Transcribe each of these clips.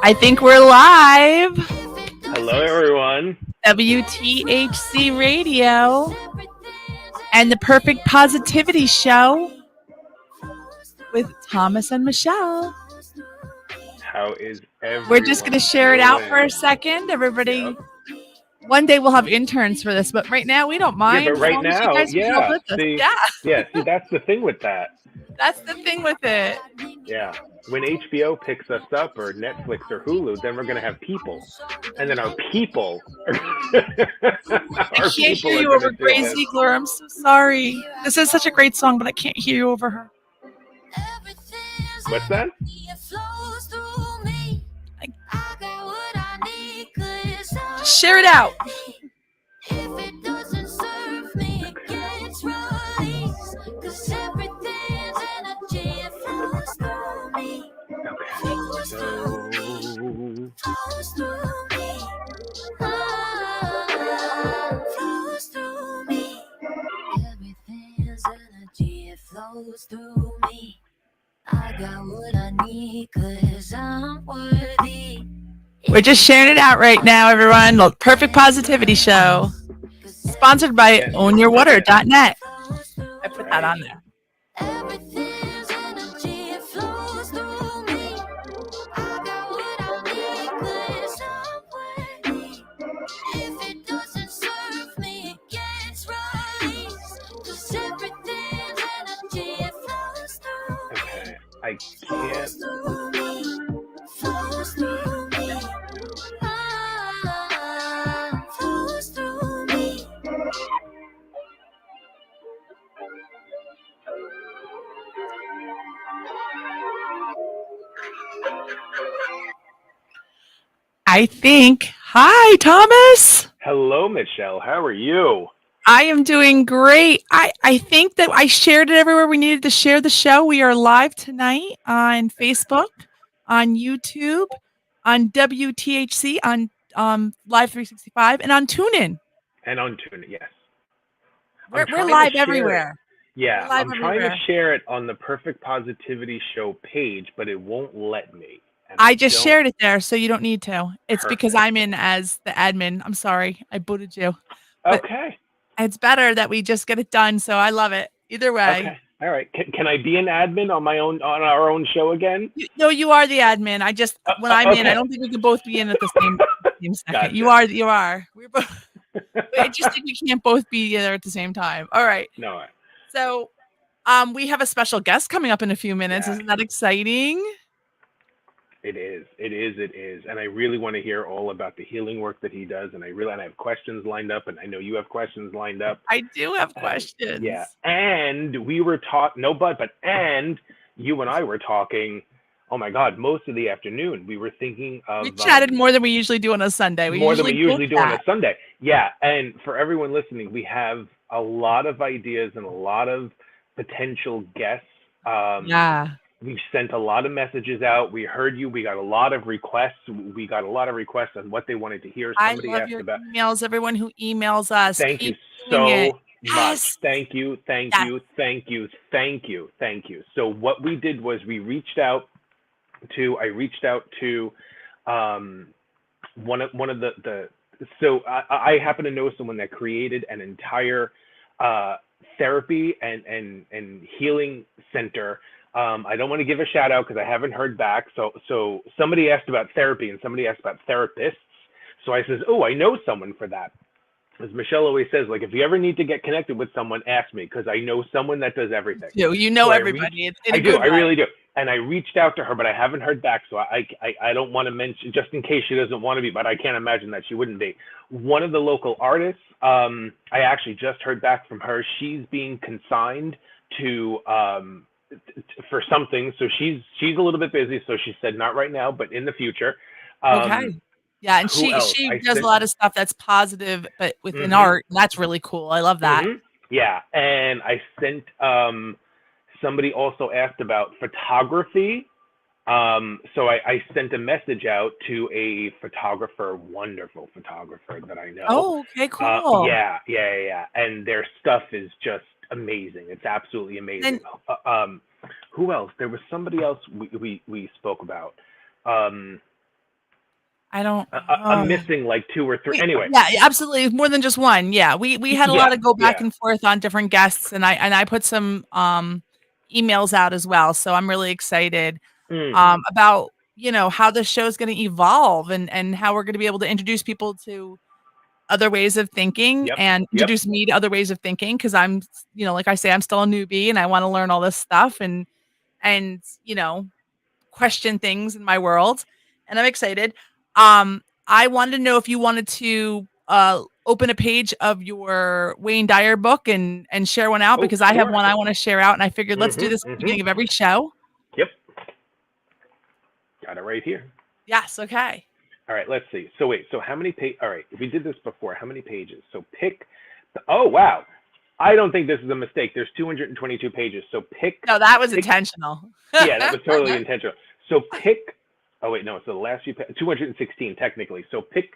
I think we're live. Hello, everyone. WTHC Radio and the Perfect Positivity Show with Thomas and Michelle. How is We're just going to everyone share it out for a doing? second. Everybody, Yep. one day we'll have interns for this, but right now we don't Yeah, but mind as right long as you now, guys are still yeah. with us. See, Yeah, yeah. See, that's the thing with that. that's the thing with it. Yeah. When HBO picks us up, or Netflix, or Hulu, then we're gonna have people, and then our people, I our can't hear people are you over gonna do Grace this. Ziegler. I'm so sorry. This is such a great song, but I can't hear you over her. What's that? Just share it out. Okay. So. Everything's energy, it flows through me. I got what I need, cause I'm worthy. We're just sharing it out right now, everyone. The Perfect Positivity Show. Sponsored by Yes, don't forget. ownyourwater.net. I put that Right. on there. Everything's energy, it flows through me. I got what I need, cause I'm worthy. If it doesn't serve me, it gets right. Cause everything's energy, it flows through me. Okay. I can't. Flows through me. Flows through me. I think. Hi, Thomas. Hello, Michelle. How are you? I am doing great. I think that I shared it everywhere we needed to share the show. We are live tonight on Facebook, on YouTube, on WTHC, on Live 365, and on TuneIn. And on tune. Yes. I'm We're trying to live share it. everywhere. We're Yeah, live I'm trying to everywhere. share it on the Perfect Positivity Show page, but it won't let me. And I I just don't. shared it there, so you don't need to. It's because Perfect. I'm in as the admin. I'm sorry, I booted you, but Okay. it's better that we just get it done. So I love it either way. Okay. All right. Can I be an admin on my own on our own show again? No, you are the admin. I just when I'm in, I Okay. don't think we can both be in at the same second. You Gotcha. are. You are. We're both. I just think we can't both be there at the same time. All right. No. So, we have a special guest coming up in a few minutes. Yes. Isn't that exciting? It is. It is. It is. And I really want to hear all about the healing work that he does. And I have questions lined up, and I know you have questions lined up. I do have And yeah, questions. and we were no, but and you and I were talking. Oh my God, most of the afternoon we were thinking We of chatted more than we usually do on a Sunday. We more than we usually don't usually do on a chat. Sunday. Yeah, and for everyone listening, we have a lot of ideas and a lot of potential guests. Yeah. We've sent a lot of messages out. We heard you. We got a lot of requests. We got a lot of requests on what they wanted to hear. I Somebody love asked your about. emails. Everyone who emails us, Thank you keep doing it. so much. Yes. Thank you. Thank Yes. you. Thank you. Thank you. Thank you. So what we did was I reached out to um, one of the so I happen to know someone that created an entire therapy and healing center. I don't want to give a shout out because I haven't heard back. So somebody asked about therapy and somebody asked about therapists. So I says, oh, I know someone for that. As Michelle always says, like if you ever need to get connected with someone, ask me because I know someone that does everything. You know So everybody in I a do, good I way. really do. And I reached out to her, but I haven't heard back. So I don't want to mention just in case she doesn't want to be, but I can't imagine that she wouldn't be. One of the local artists, I actually just heard back from her. She's being consigned to for something, so she's a little bit busy. So she said not right now, but in the future. Um, Okay. Yeah, and who else? she I does a sent. lot of stuff that's positive, but within Mm-hmm. art. And that's really cool. I love that. Yeah, and I sent somebody also asked about photography. So I sent a message out to a photographer, wonderful photographer that I know. Oh, okay, cool. Yeah. And their stuff is just amazing. It's absolutely amazing. And Who else? There was somebody else we spoke about. Um, I don't. I'm missing like 2 or 3. Anyway, Yeah, absolutely, more than just one. Yeah, we had a lot of go back yeah. and forth on different guests, and I put some emails out as well. So I'm really excited Mm, about how the show is going to evolve and how we're going to be able to introduce people to other ways of thinking yep, and yep. introduce me to other ways of thinking because I'm like I say, I'm still a newbie and I want to learn all this stuff and question things in my world, and I'm excited. I wanted to know if you wanted to open a page of your Wayne Dyer book and share one out Oh, because I have sure. one I want to share out, and I figured let's do this at the beginning of every show. Yep. Got it right here. Yes. Okay. All right, let's see. So wait, so how many all right, we did this before. How many pages? So pick oh wow. I don't think this is a mistake. There's 222 pages. So No, that was intentional. Yeah, that was totally intentional. So oh wait, no, it's the last few 216 technically. So pick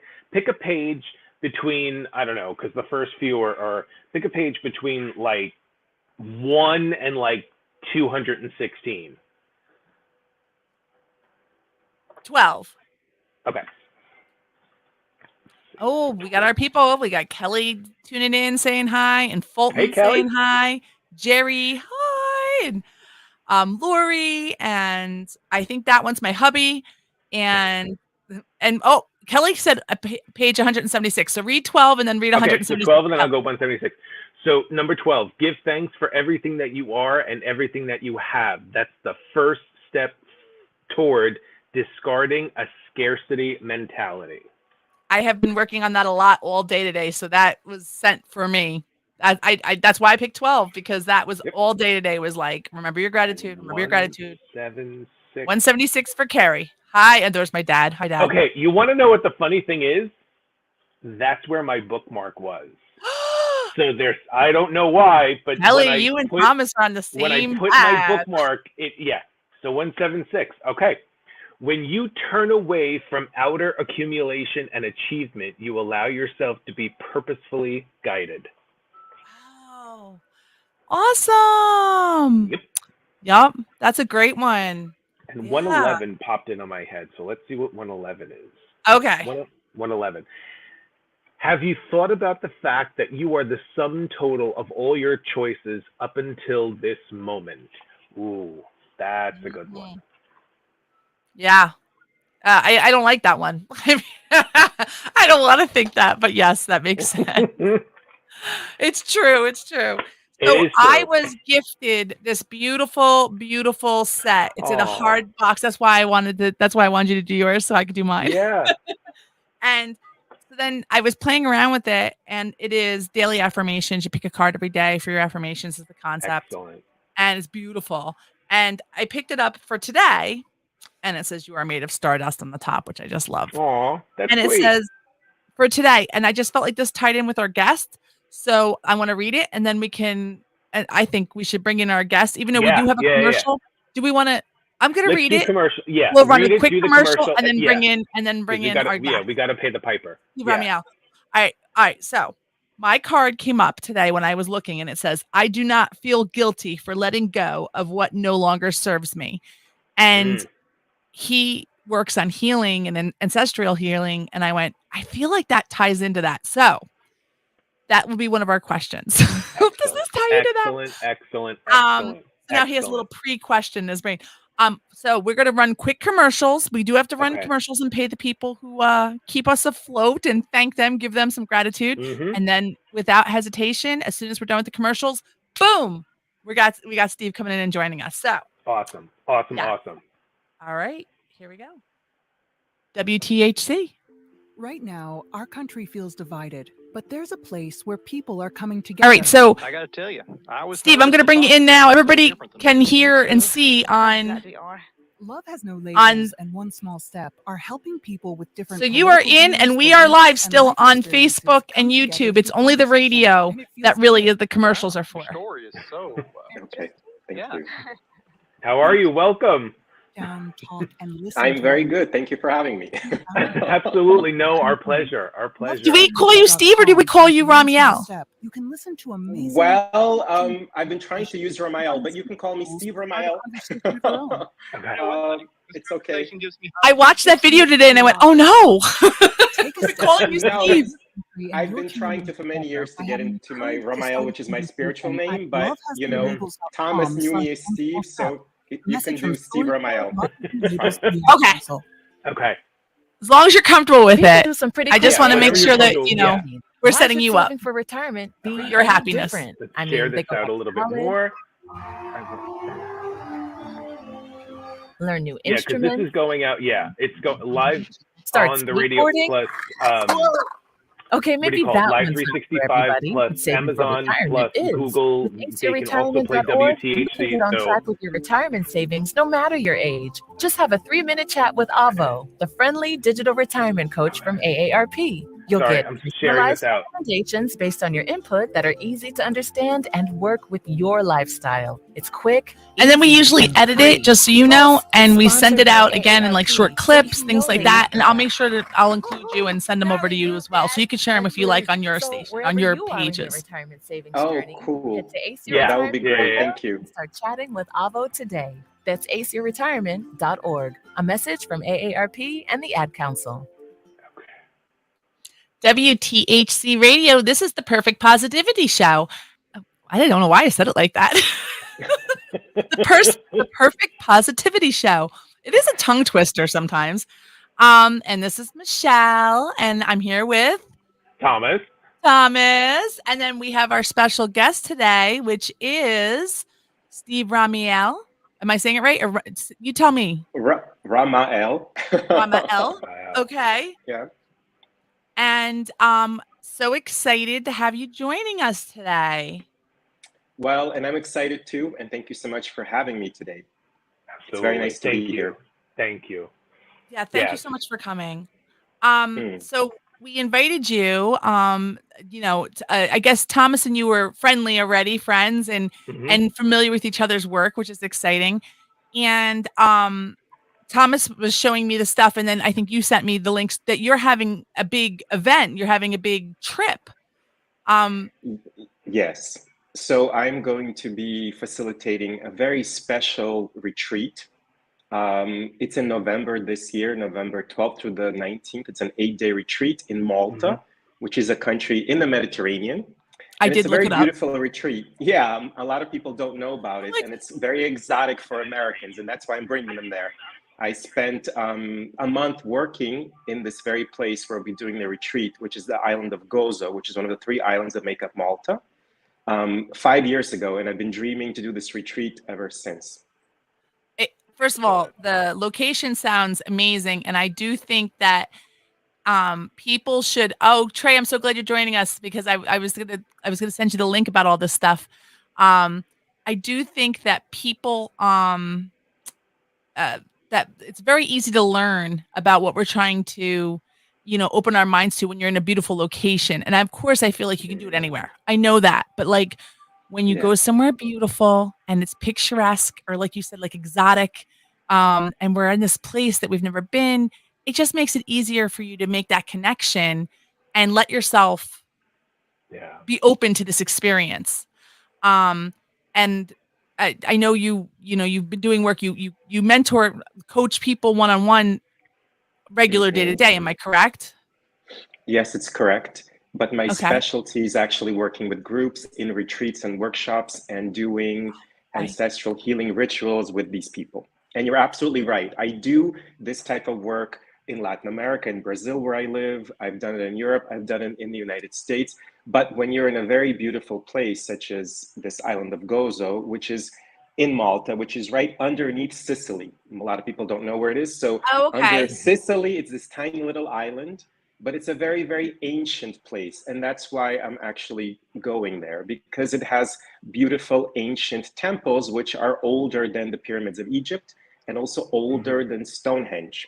a page between, I don't know, because the first few are pick a page between like 1 and like 216. 12. Okay. Oh, we got our people. We got Kelly tuning in saying hi, and Fulton Hey, Kelly. saying hi. Jerry, hi, and Lori, and I think that one's my hubby, and oh, Kelly said page 176. So read 12 and then read Okay, 176. so 12 and then I'll go 176. So number 12, give thanks for everything that you are and everything that you have. That's the first step toward discarding a scarcity mentality. I have been working on that a lot all day today, so that was sent for me. I that's why I picked 12 because that was all day today was like remember your gratitude, remember your gratitude. 176 for Carrie. Hi, and there's my dad. Hi, Dad. Okay, you want to know what the funny thing is? That's where my bookmark was. So I don't know why, but Kelly, you and Thomas are on the same. When I put my bookmark, so 176. Okay. When you turn away from outer accumulation and achievement, you allow yourself to be purposefully guided. Wow. Awesome. Yep. That's a great one. And 111 popped into my head. So let's see what 111 is. Okay. 111. Have you thought about the fact that you are the sum total of all your choices up until this moment? Ooh, that's a good one. Yeah. I don't like that one. I don't want to think that, but yes, that makes sense. It's true. It's true. So I was gifted this beautiful, beautiful set. It's in a hard box. That's why I wanted you to do yours so I could do mine. Yeah. And so then I was playing around with it, and it is daily affirmations. You pick a card every day for your affirmations is the concept. Excellent. And it's beautiful. And I picked it up for today, and it says you are made of stardust on the top, which I just love. Aw, that's and it sweet. says for today, and I just felt like this tied in with our guest. So I want to read it, and then we can. And I think we should bring in our guest, even though we do have a commercial. Do we we I'm gonna read it. Commercial. Yeah, we'll run a quick commercial and then bring in our guest. Yeah, we got to pay the piper. Steve Ramael. All right. So my card came up today when I was looking, and it says, "I do not feel guilty for letting go of what no longer serves me," and he works on healing and ancestral healing, and I went, I feel like that ties into that. So that will be one of our questions. Does this tie into that? Excellent. So now he has a little pre-question in his brain. So we're going to run quick commercials. We do have to run commercials and pay the people who keep us afloat and thank them, give them some gratitude. And then without hesitation, as soon as we're done with the commercials, boom, we got Steve coming in and joining us. So awesome. All right, here we go. WTHC. Right now, our country feels divided, but there's a place where people are coming together. All right, so I gotta tell you, Steve, I'm going to bring you in now. Everybody can hear and see on. Love has no labels, and one small step are helping people with different. So you are in, and we are live still on Facebook and YouTube. It's only the radio that really is the commercials are for. Story is so okay. Thank you. How are you? Welcome. down, talk, and listen. I'm to very one good. Thank you for having me. Absolutely. No, our pleasure. Our pleasure. Do we call you Steve or do we call you Ramiel? You can listen to amazing. Well, I've been trying to use Ramael, but you can call me Steve Ramael. Okay. It's okay. I watched that video today and I went, oh no. We're calling you No, Steve. I've been trying to for many years to get into my Ramael, which is my spiritual name, but you know, Thomas knew me as Steve, so you can do Steve Ramael. Okay. Okay. As long as you're comfortable with We can it. do some pretty I just cool want to make whatever sure you're that, comfortable- we're Why setting should you up. saving for retirement be For your any happiness. different? Let's I share mean, they this go out back a to little bit college, more. learn new Yeah, because this instruments, is going out. Yeah, it's live start on the radio skateboarding. plus Okay, what do maybe you call that it? Live one's not for 365 everybody, plus but saving for Amazon retirement plus is. Google. With They can also play aceyourretirement.org, you can WTHC. get on So track with your retirement savings no matter your age. Just have a 3-minute chat with Avo, the friendly digital retirement coach from AARP. You'll sorry, get I'm sharing this personalized out. recommendations based on your input that are easy to understand and work with your lifestyle. It's quick, And then we easy, usually and edit free. it, just so you know, Plus, and we it's send it sponsored by out again in like short AARP, so clips, you things know like they that. use And I'll make sure that I'll include you and send them over to you as well. So you can share them if you like on your So station, wherever on your you are in your pages. retirement savings Oh, journey, cool. head to Yeah, That would be great. yeah. Thank you. and start chatting with Avo today. That's aceyourretirement.org. A message from AARP and the Ad Council. WTHC Radio, this is the Perfect Positivity Show. I don't know why I said it like that. The Perfect Positivity Show. It is a tongue twister sometimes. And this is Michelle, and I'm here with Thomas. Thomas. And then we have our special guest today, which is Steve Ramael. Am I saying it right? Or you tell me. Ramael. Ramael. Wow. Okay. Yeah. And so excited to have you joining us today. Well, and I'm excited too, and thank you so much for having me today. Absolutely. It's very nice to Thank be you. here. Thank you. Yeah, thank you Yes. so much for coming. Hmm. So we invited you. I guess Thomas and you were friendly already, friends, and Mhm. and familiar with each other's work, which is exciting. And Thomas was showing me the stuff, and then I think you sent me the links that you're having a big event. You're having a big trip. Yes. So I'm going to be facilitating a very special retreat. It's in November this year, November 12th through the 19th. It's an 8-day retreat in Malta, which is a country in the Mediterranean. I And did it's a look very it up. beautiful retreat. Yeah, a lot of people don't know about it, Like- and it's very exotic for Americans, and that's why I'm bringing them there. I spent a month working in this very place where we'll be doing the retreat, which is the island of Gozo, which is one of the 3 islands that make up Malta, 5 years ago, and I've been dreaming to do this retreat ever since. First of all, the location sounds amazing, and I do think that people should. Oh, Trey, I'm so glad you're joining us because I was gonna send you the link about all this stuff. I do think that people that it's very easy to learn about what we're trying to, open our minds to when you're in a beautiful location. And of course, I feel like you can do it anywhere. I know that, but like when you go Yeah. somewhere beautiful and it's picturesque or like you said, like exotic, and we're in this place that we've never been, it just makes it easier for you to make that connection and let yourself Yeah. be open to this experience. And I know you've been doing work. You mentor, coach people one-on-one, regular day to day. Am I correct? Yes, it's correct. But my Okay. specialty is actually working with groups in retreats and workshops and doing Right. ancestral healing rituals with these people. And you're absolutely right. I do this type of work in Latin America, in Brazil, where I live. I've done it in Europe. I've done it in the United States. But when you're in a very beautiful place, such as this island of Gozo, which is in Malta, which is right underneath Sicily. A lot of people don't know where it is. So Oh, okay. under Sicily, it's this tiny little island, but it's a very, very ancient place. And that's why I'm actually going there, because it has beautiful ancient temples, which are older than the pyramids of Egypt and also older than Stonehenge.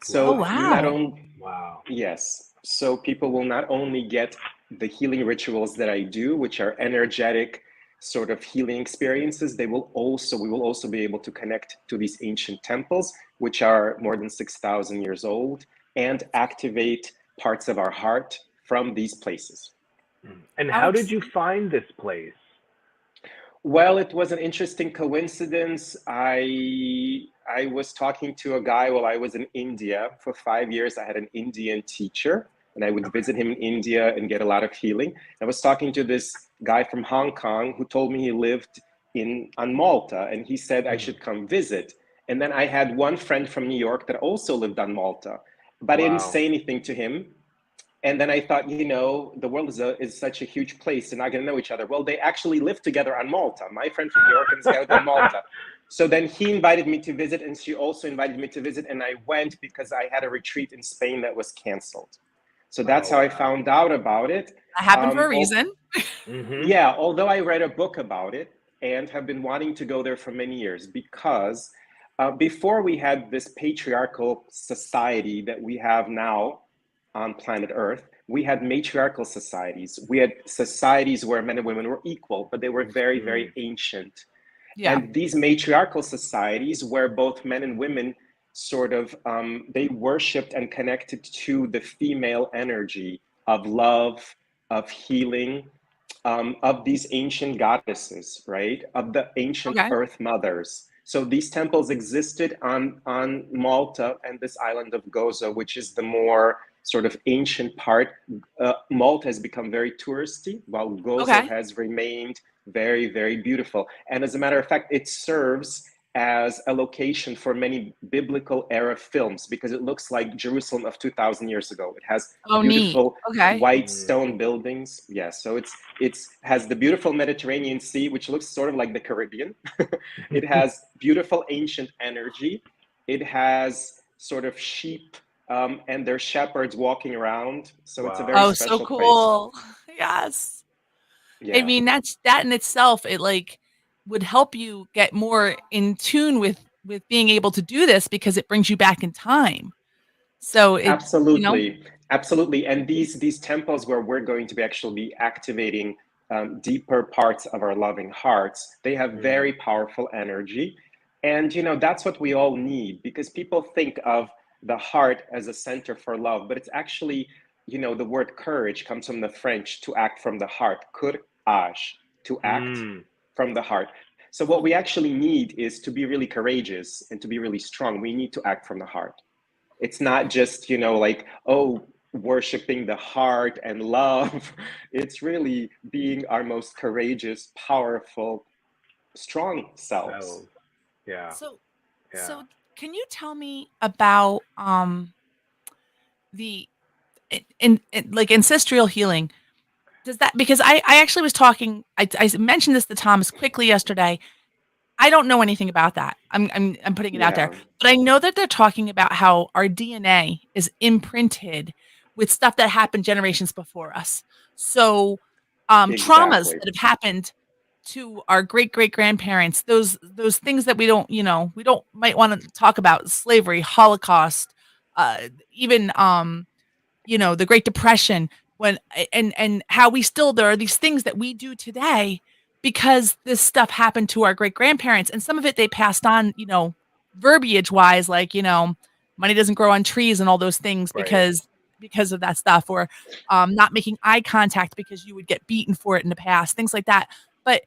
So Oh, you not wow. only, Wow. yes, so people will not only get the healing rituals that I do, which are energetic, sort of healing experiences, we will also be able to connect to these ancient temples, which are more than 6,000 years old, and activate parts of our heart from these places. And How how did you exciting. find this place? Well, it was an interesting coincidence. I was talking to a guy while I was in India for 5 years. I had an Indian teacher, and I would visit him in India and get a lot of healing. I was talking to this guy from Hong Kong who told me he lived in on Malta, and he said I Mm. should come visit. And then I had one friend from New York that also lived on Malta, but I didn't Wow. say anything to him. And then I thought, the world is such a huge place. They're not going to know each other. Well, they actually live together on Malta. My friend from New York and this guy lived on Malta. So then he invited me to visit, and she also invited me to visit. And I went because I had a retreat in Spain that was canceled. So that's Oh how I wow. found out about it. That happened for a reason. Mm-hmm. Yeah, although I read a book about it and have been wanting to go there for many years, because before we had this patriarchal society that we have now on planet Earth, we had matriarchal societies. We had societies where men and women were equal, but they were very, very Mm. ancient. Yeah. And these matriarchal societies, where both men and women sort of they worshipped and connected to the female energy of love, of healing, of these ancient goddesses, right? Of the ancient Okay. earth mothers. So these temples existed on Malta and this island of Gozo, which is the more sort of ancient part. Malta has become very touristy, while Gozo Okay. has remained very, very beautiful. And as a matter of fact, it serves as a location for many biblical era films because it looks like Jerusalem of 2,000 years ago. It has Oh, neat. beautiful Okay. white Mm. stone buildings. Yeah, so it's has the beautiful Mediterranean Sea, which looks sort of like the Caribbean. It has beautiful ancient energy. It has sort of sheep and their shepherds walking around. So it's a very Wow. Oh, so special place. cool. Yes. I Yeah, mean, that in itself, it like would help you get more in tune with being able to do this because it brings you back in time. So it, you know, absolutely, absolutely. And these temples where we're going to be actually be activating deeper parts of our loving hearts, they have Mm. very powerful energy. And that's what we all need because people think of the heart as a center for love, but it's actually, the word courage comes from the French to act from the heart, courage, to act Mm. from the heart. So what we actually need is to be really courageous and to be really strong. We need to act from the heart. It's not just, like, oh, worshiping the heart and love. It's really being our most courageous, powerful, strong selves. So yeah. so Yeah. so can you tell me about the in like ancestral healing? Does that, because I actually was talking, I mentioned this to Thomas quickly yesterday. I don't know anything about that. I'm putting it out there. Yeah, But I know that they're talking about how our DNA is imprinted with stuff that happened generations before us. So, traumas exactly. that have happened to our great grandparents, those things that we don't might want to talk about, slavery, Holocaust, even the Great Depression, when and how we still, there are these things that we do today because this stuff happened to our great grandparents, and some of it they passed on, verbiage wise, like, money doesn't grow on trees and all those things Right. because of that stuff, or not making eye contact because you would get beaten for it in the past, things like that. But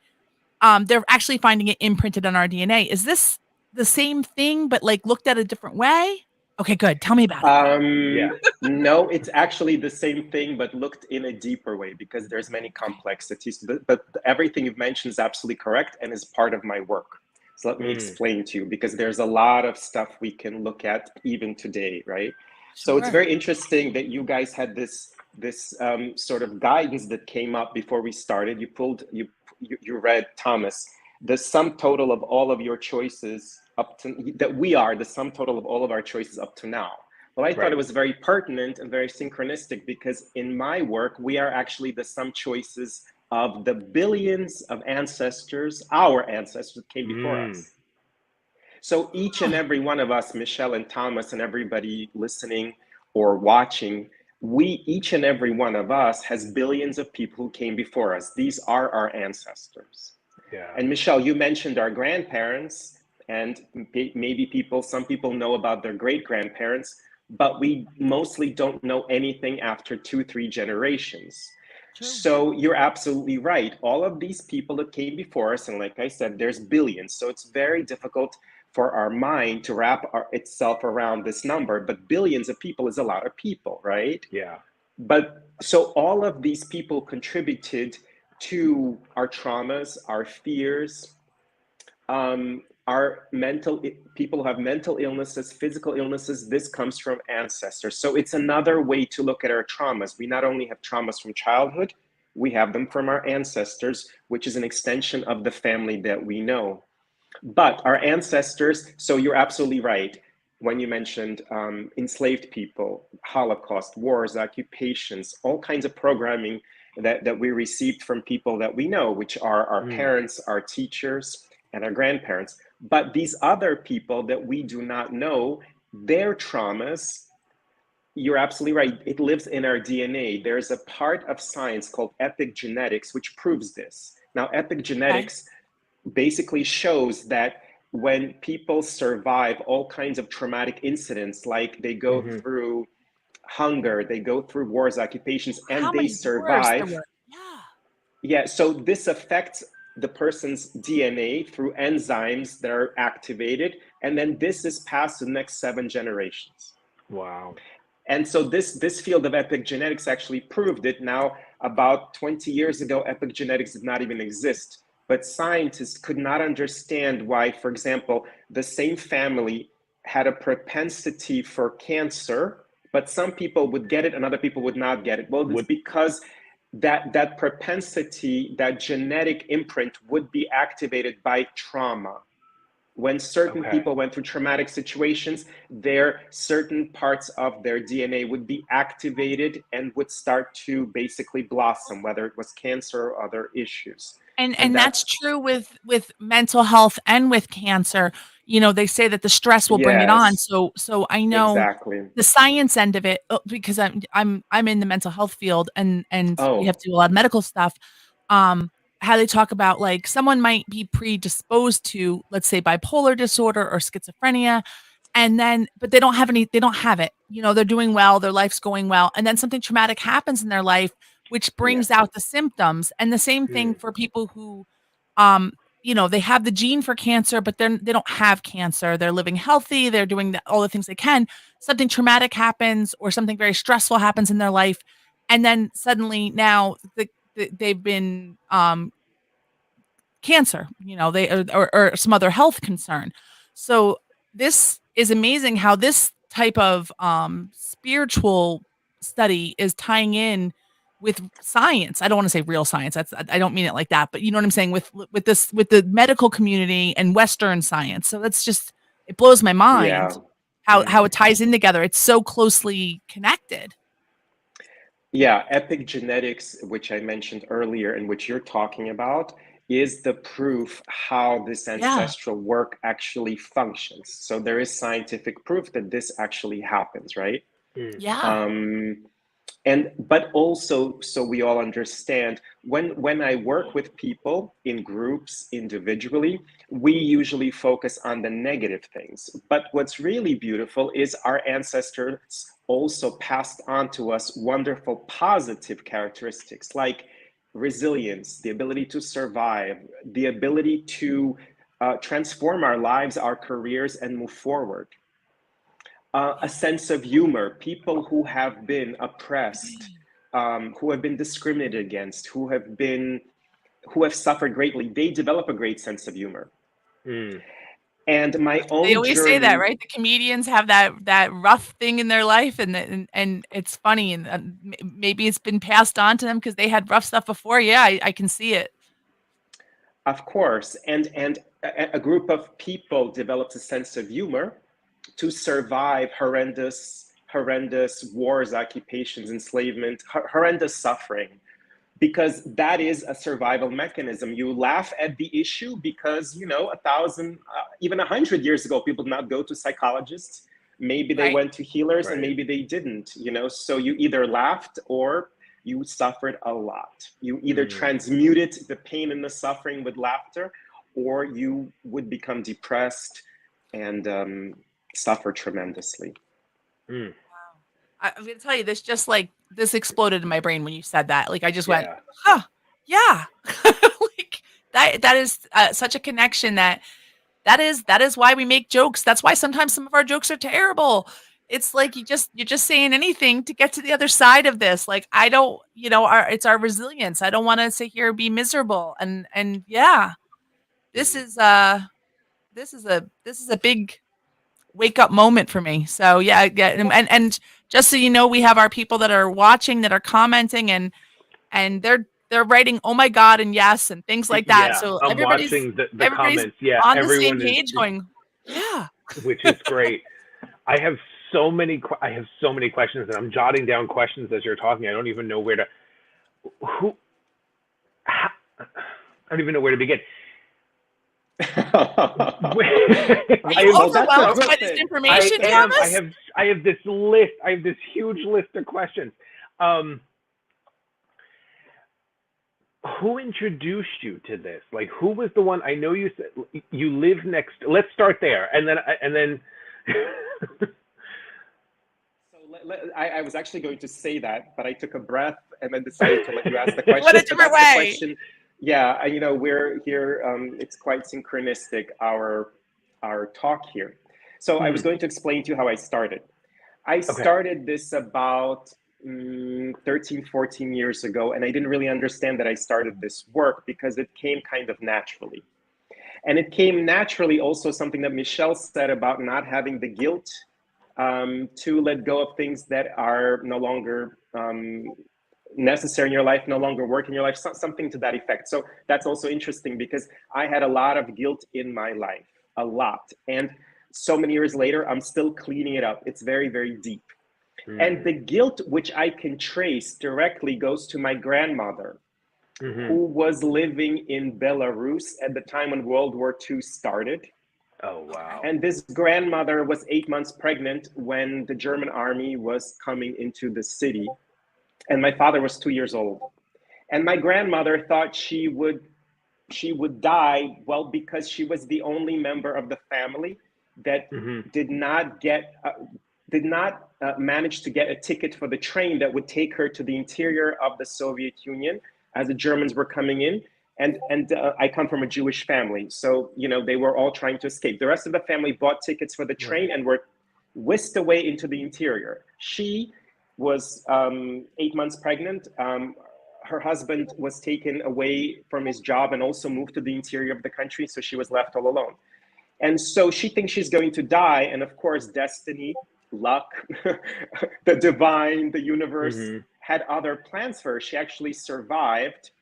they're actually finding it imprinted on our DNA. Is this the same thing, but like looked at a different way? Okay, good. Tell me about it. Yeah. No, it's actually the same thing, but looked in a deeper way because there's many complexities. But everything you've mentioned is absolutely correct and is part of my work. So let me Mm. explain to you because there's a lot of stuff we can look at even today, right? So it's Sure. very interesting that you guys had this sort of guidance that came up before we started. You read Thomas, the sum total of all of your choices up to that we are the sum total of all of our choices up to now. Well, I thought it Right. was very pertinent and very synchronistic because in my work, we are actually the sum choices of the billions of ancestors, our ancestors that came before Mm. us. So each and every one of us, Michelle and Thomas, and everybody listening or watching, each and every one of us has billions of people who came before us. These are our ancestors. Yeah. And Michelle, you mentioned our grandparents, and maybe some people know about their great grandparents, but we mostly don't know anything after 2, 3 generations. True. So you're absolutely right. All of these people that came before us, and like I said, there's billions. So it's very difficult for our mind to wrap itself around this number. But billions of people is a lot of people, right? Yeah. But so all of these people contributed to our traumas, our fears, our people who have mental illnesses, physical illnesses. This comes from ancestors. So it's another way to look at our traumas. We not only have traumas from childhood, we have them from our ancestors, which is an extension of the family that we know. But our ancestors, so you're absolutely right when you mentioned enslaved people, Holocaust, wars, occupations, all kinds of programming that we received from people that we know, which are our parents, our teachers, and our grandparents. But these other people that we do not know, their traumas, you're absolutely right. It lives in our DNA. There's a part of science called epigenetics, which proves this. Now, Okay. epigenetics basically shows that when people survive all kinds of traumatic incidents, like they go Hmm. through hunger, they go through wars, occupations, and How they many wars there survive. were? Yeah. Yeah, so this affects the person's DNA through enzymes that are activated, and then this is passed to the next 7 generations. Wow. And so this field of epigenetics actually proved it. Now, about 20 years ago, epigenetics did not even exist. But scientists could not understand why, for example, the same family had a propensity for cancer, but some people would get it and other people would not get it. Well, it's Would because that propensity, that genetic imprint would be activated by trauma. When certain okay. people went through traumatic situations, their certain parts of their DNA would be activated and would start to basically blossom, whether it was cancer or other issues. And And that's true with mental health and with cancer. They say that the stress will bring it on. yes, So I know exactly. the science end of it, because I'm in the mental health field, and we have Oh, to do a lot of medical stuff. Um, how they talk about, like, someone might be predisposed to, let's say, bipolar disorder or schizophrenia, and then but they don't have it. They're doing well, their life's going well, and then something traumatic happens in their life, which brings yes. out the symptoms. And the same thing Mm. for people who, um, they have the gene for cancer, but they don't have cancer. They're living healthy, they're doing all the things they can. Something traumatic happens or something very stressful happens in their life, and then suddenly now they've been cancer, they or some other health concern. So this is amazing how this type of spiritual study is tying in with science. I don't want to say real science. I don't mean it like that, but you know what I'm saying, with the medical community and Western science. So that's just, it blows my Yeah. mind how Mm. it ties in together. It's so closely connected. Yeah, epigenetics, which I mentioned earlier and which you're talking about, is the proof how this Yeah. ancestral work actually functions. So there is scientific proof that this actually happens, right? Mm. Yeah. Um, and but also, so we all understand, when I work with people in groups individually, we usually focus on the negative things. But what's really beautiful is our ancestors also passed on to us wonderful positive characteristics like resilience, the ability to survive, the ability to transform our lives, our careers, and move forward. A sense of humor. People who have been oppressed, who have been discriminated against, who have suffered greatly, they develop a great sense of humor. Mm. And my They own always say that, journey, right? The comedians have that rough thing in their life, and it's funny, and maybe it's been passed on to them because they had rough stuff before. Yeah, I can see it. of course, and a group of people develops a sense of humor to survive horrendous wars, occupations, enslavement, horrendous suffering, because that is a survival mechanism. You laugh at the issue because, 1,000, even 100 years ago, people did not go to psychologists. Maybe they Right. went to healers and Right. maybe they didn't. So you either laughed or you suffered a lot. You either transmuted the pain and the suffering with laughter, or you would become depressed and suffer tremendously. I'm gonna tell you this, just like this exploded in my brain when you said that. Like I just went, Yeah. huh, yeah. Like that is such a connection that is why we make jokes. That's why sometimes some of our jokes are terrible. It's like you're just saying anything to get to the other side of this. Like I don't, it's our resilience. I don't want to sit here and be miserable. And yeah, this is this is a big wake up moment for me. So yeah, yeah, and just so you know, we have our people that are watching, that are commenting, and they're writing "Oh my God" and "Yes" and things like that. Yeah, So I'm everybody's watching the everybody's comments. Yeah, on the same everyone page, is, going, yeah. which is great. I have so many questions, and I'm jotting down questions as you're talking. I don't even know where to who. How, I don't even know where to begin. Are I you have, Well, that's a overwhelmed good by this thing. information, I am. Thomas? I have this list. I have this huge list of questions. Who introduced you to this? Like, who was the one? I know you said you live next. Let's start there, and then. I was actually going to say that, but I took a breath and then decided to let you ask the What a question. But different that's the way. question. Yeah, we're here. It's quite synchronistic, our talk here. So I was going to explain to you how I started. I started this about 13, 14 years ago, and I didn't really understand that I started this work because it came kind of naturally. And it came naturally also something that Michelle said about not having the guilt to let go of things that are no longer necessary in your life, no longer work in your life, something to that effect. So that's also interesting because I had a lot of guilt in my life, a lot. And so many years later, I'm still cleaning it up. It's very, very deep. And the guilt, which I can trace directly, goes to my grandmother, who was living in Belarus at the time when World War II started. Oh, wow. And this grandmother was 8 months pregnant when the German army was coming into the city. And my father was 2 years old. And my grandmother thought she would die, well, because she was the only member of the family that did not manage to get a ticket for the train that would take her to the interior of the Soviet Union as the Germans were coming in. And I come from a Jewish family, so they were all trying to escape. The rest of the family bought tickets for the train and were whisked away into the interior. She was 8 months pregnant. Her husband was taken away from his job and also moved to the interior of the country, so she was left all alone. And so she thinks she's going to die, and of course, destiny, luck, the divine, the universe had other plans for her. She actually survived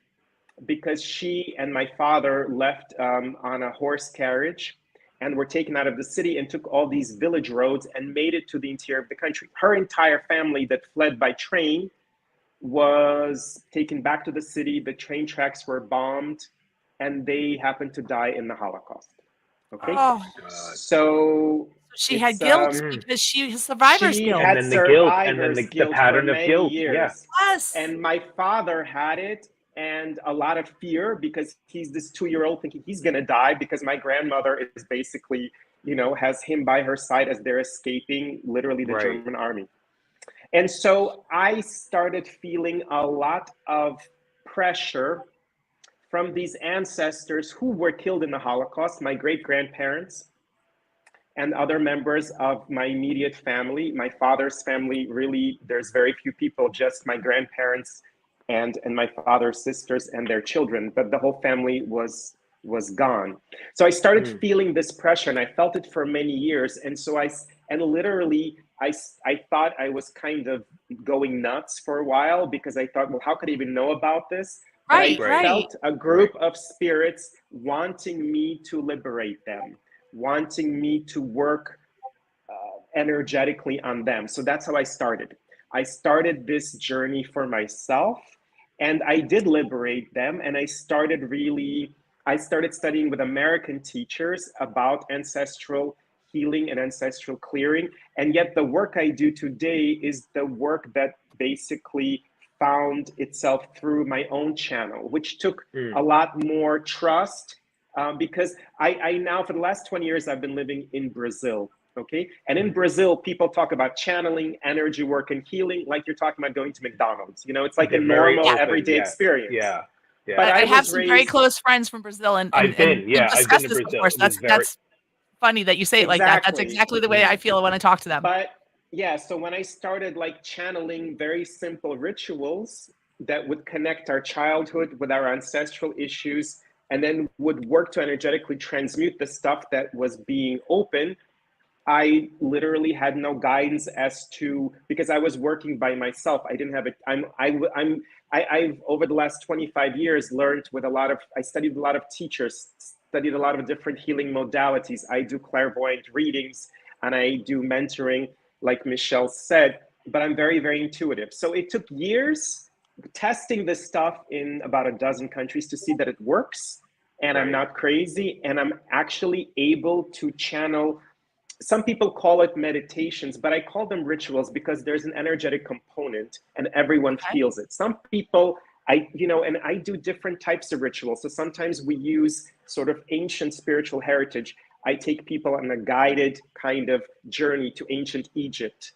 because she and my father left on a horse carriage and were taken out of the city and took all these village roads and made it to the interior of the country. Her entire family that fled by train was taken back to the city. The train tracks were bombed, and they happened to die in the Holocaust. Okay, Oh, so she had it's guilt because she has survivor's she guilt. And had then the guilt, and then survivor's the guilt pattern for of many guilt. years. Yeah. Yes. And my father had it, and a lot of fear because he's this 2-year-old thinking he's gonna die because my grandmother is basically, has him by her side as they're escaping literally the German army. And so I started feeling a lot of pressure from these ancestors who were killed in the Holocaust, my great-grandparents and other members of my immediate family. My father's family, really, there's very few people, just my grandparents and my father's sisters and their children, but the whole family was gone. So I started feeling this pressure, and I felt it for many years. And so I thought I was kind of going nuts for a while because I thought, well, how could I even know about this? But I felt a group of spirits wanting me to liberate them, wanting me to work energetically on them. So that's how I started. I started this journey for myself, and I did liberate them. And I started studying with American teachers about ancestral healing and ancestral clearing. And yet the work I do today is the work that basically found itself through my own channel, which took Mm. a lot more trust, because I now, for the last 20 years, I've been living in Brazil. Okay. And in Brazil, people talk about channeling, energy work, and healing like you're talking about going to McDonald's. You know, it's like a They're very normal, open. everyday Yeah. experience. Yeah. Yeah. But I I have was some very raised close friends from Brazil, and I've been we've to discussed this Brazil. before. It So was very that's funny that you say it like that. That's exactly. exactly the way I feel when I talk to them. But yeah, so when I started like channeling very simple rituals that would connect our childhood with our ancestral issues, and then would work to energetically transmute the stuff that was being open, I literally had no guidance as to, because I was working by myself. I didn't have it. I've over the last 25 years learned with a lot of, I studied a lot of teachers, studied a lot of different healing modalities. I do clairvoyant readings and I do mentoring, like Michelle said, but I'm very, very intuitive. So it took years testing this stuff in about a dozen countries to see that it works. And I'm not crazy. And I'm actually able to channel, some people call it meditations, but I call them rituals because there's an energetic component and everyone feels it. Some people, and I do different types of rituals. So sometimes we use sort of ancient spiritual heritage. I take people on a guided kind of journey to ancient Egypt,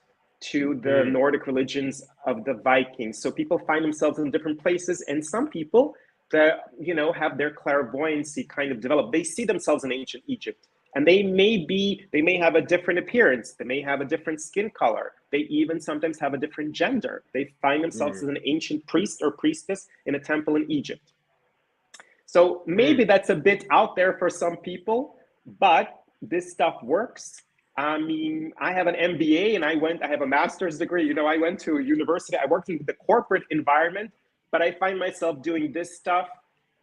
to the Nordic religions of the Vikings. So people find themselves in different places, and some people that, have their clairvoyancy kind of developed. They see themselves in ancient Egypt. And they may have a different appearance. They may have a different skin color. They even sometimes have a different gender. They find themselves as an ancient priest or priestess in a temple in Egypt. So maybe that's a bit out there for some people, but this stuff works. I mean, I have an MBA and I have a master's degree. I went to university. I worked in the corporate environment, but I find myself doing this stuff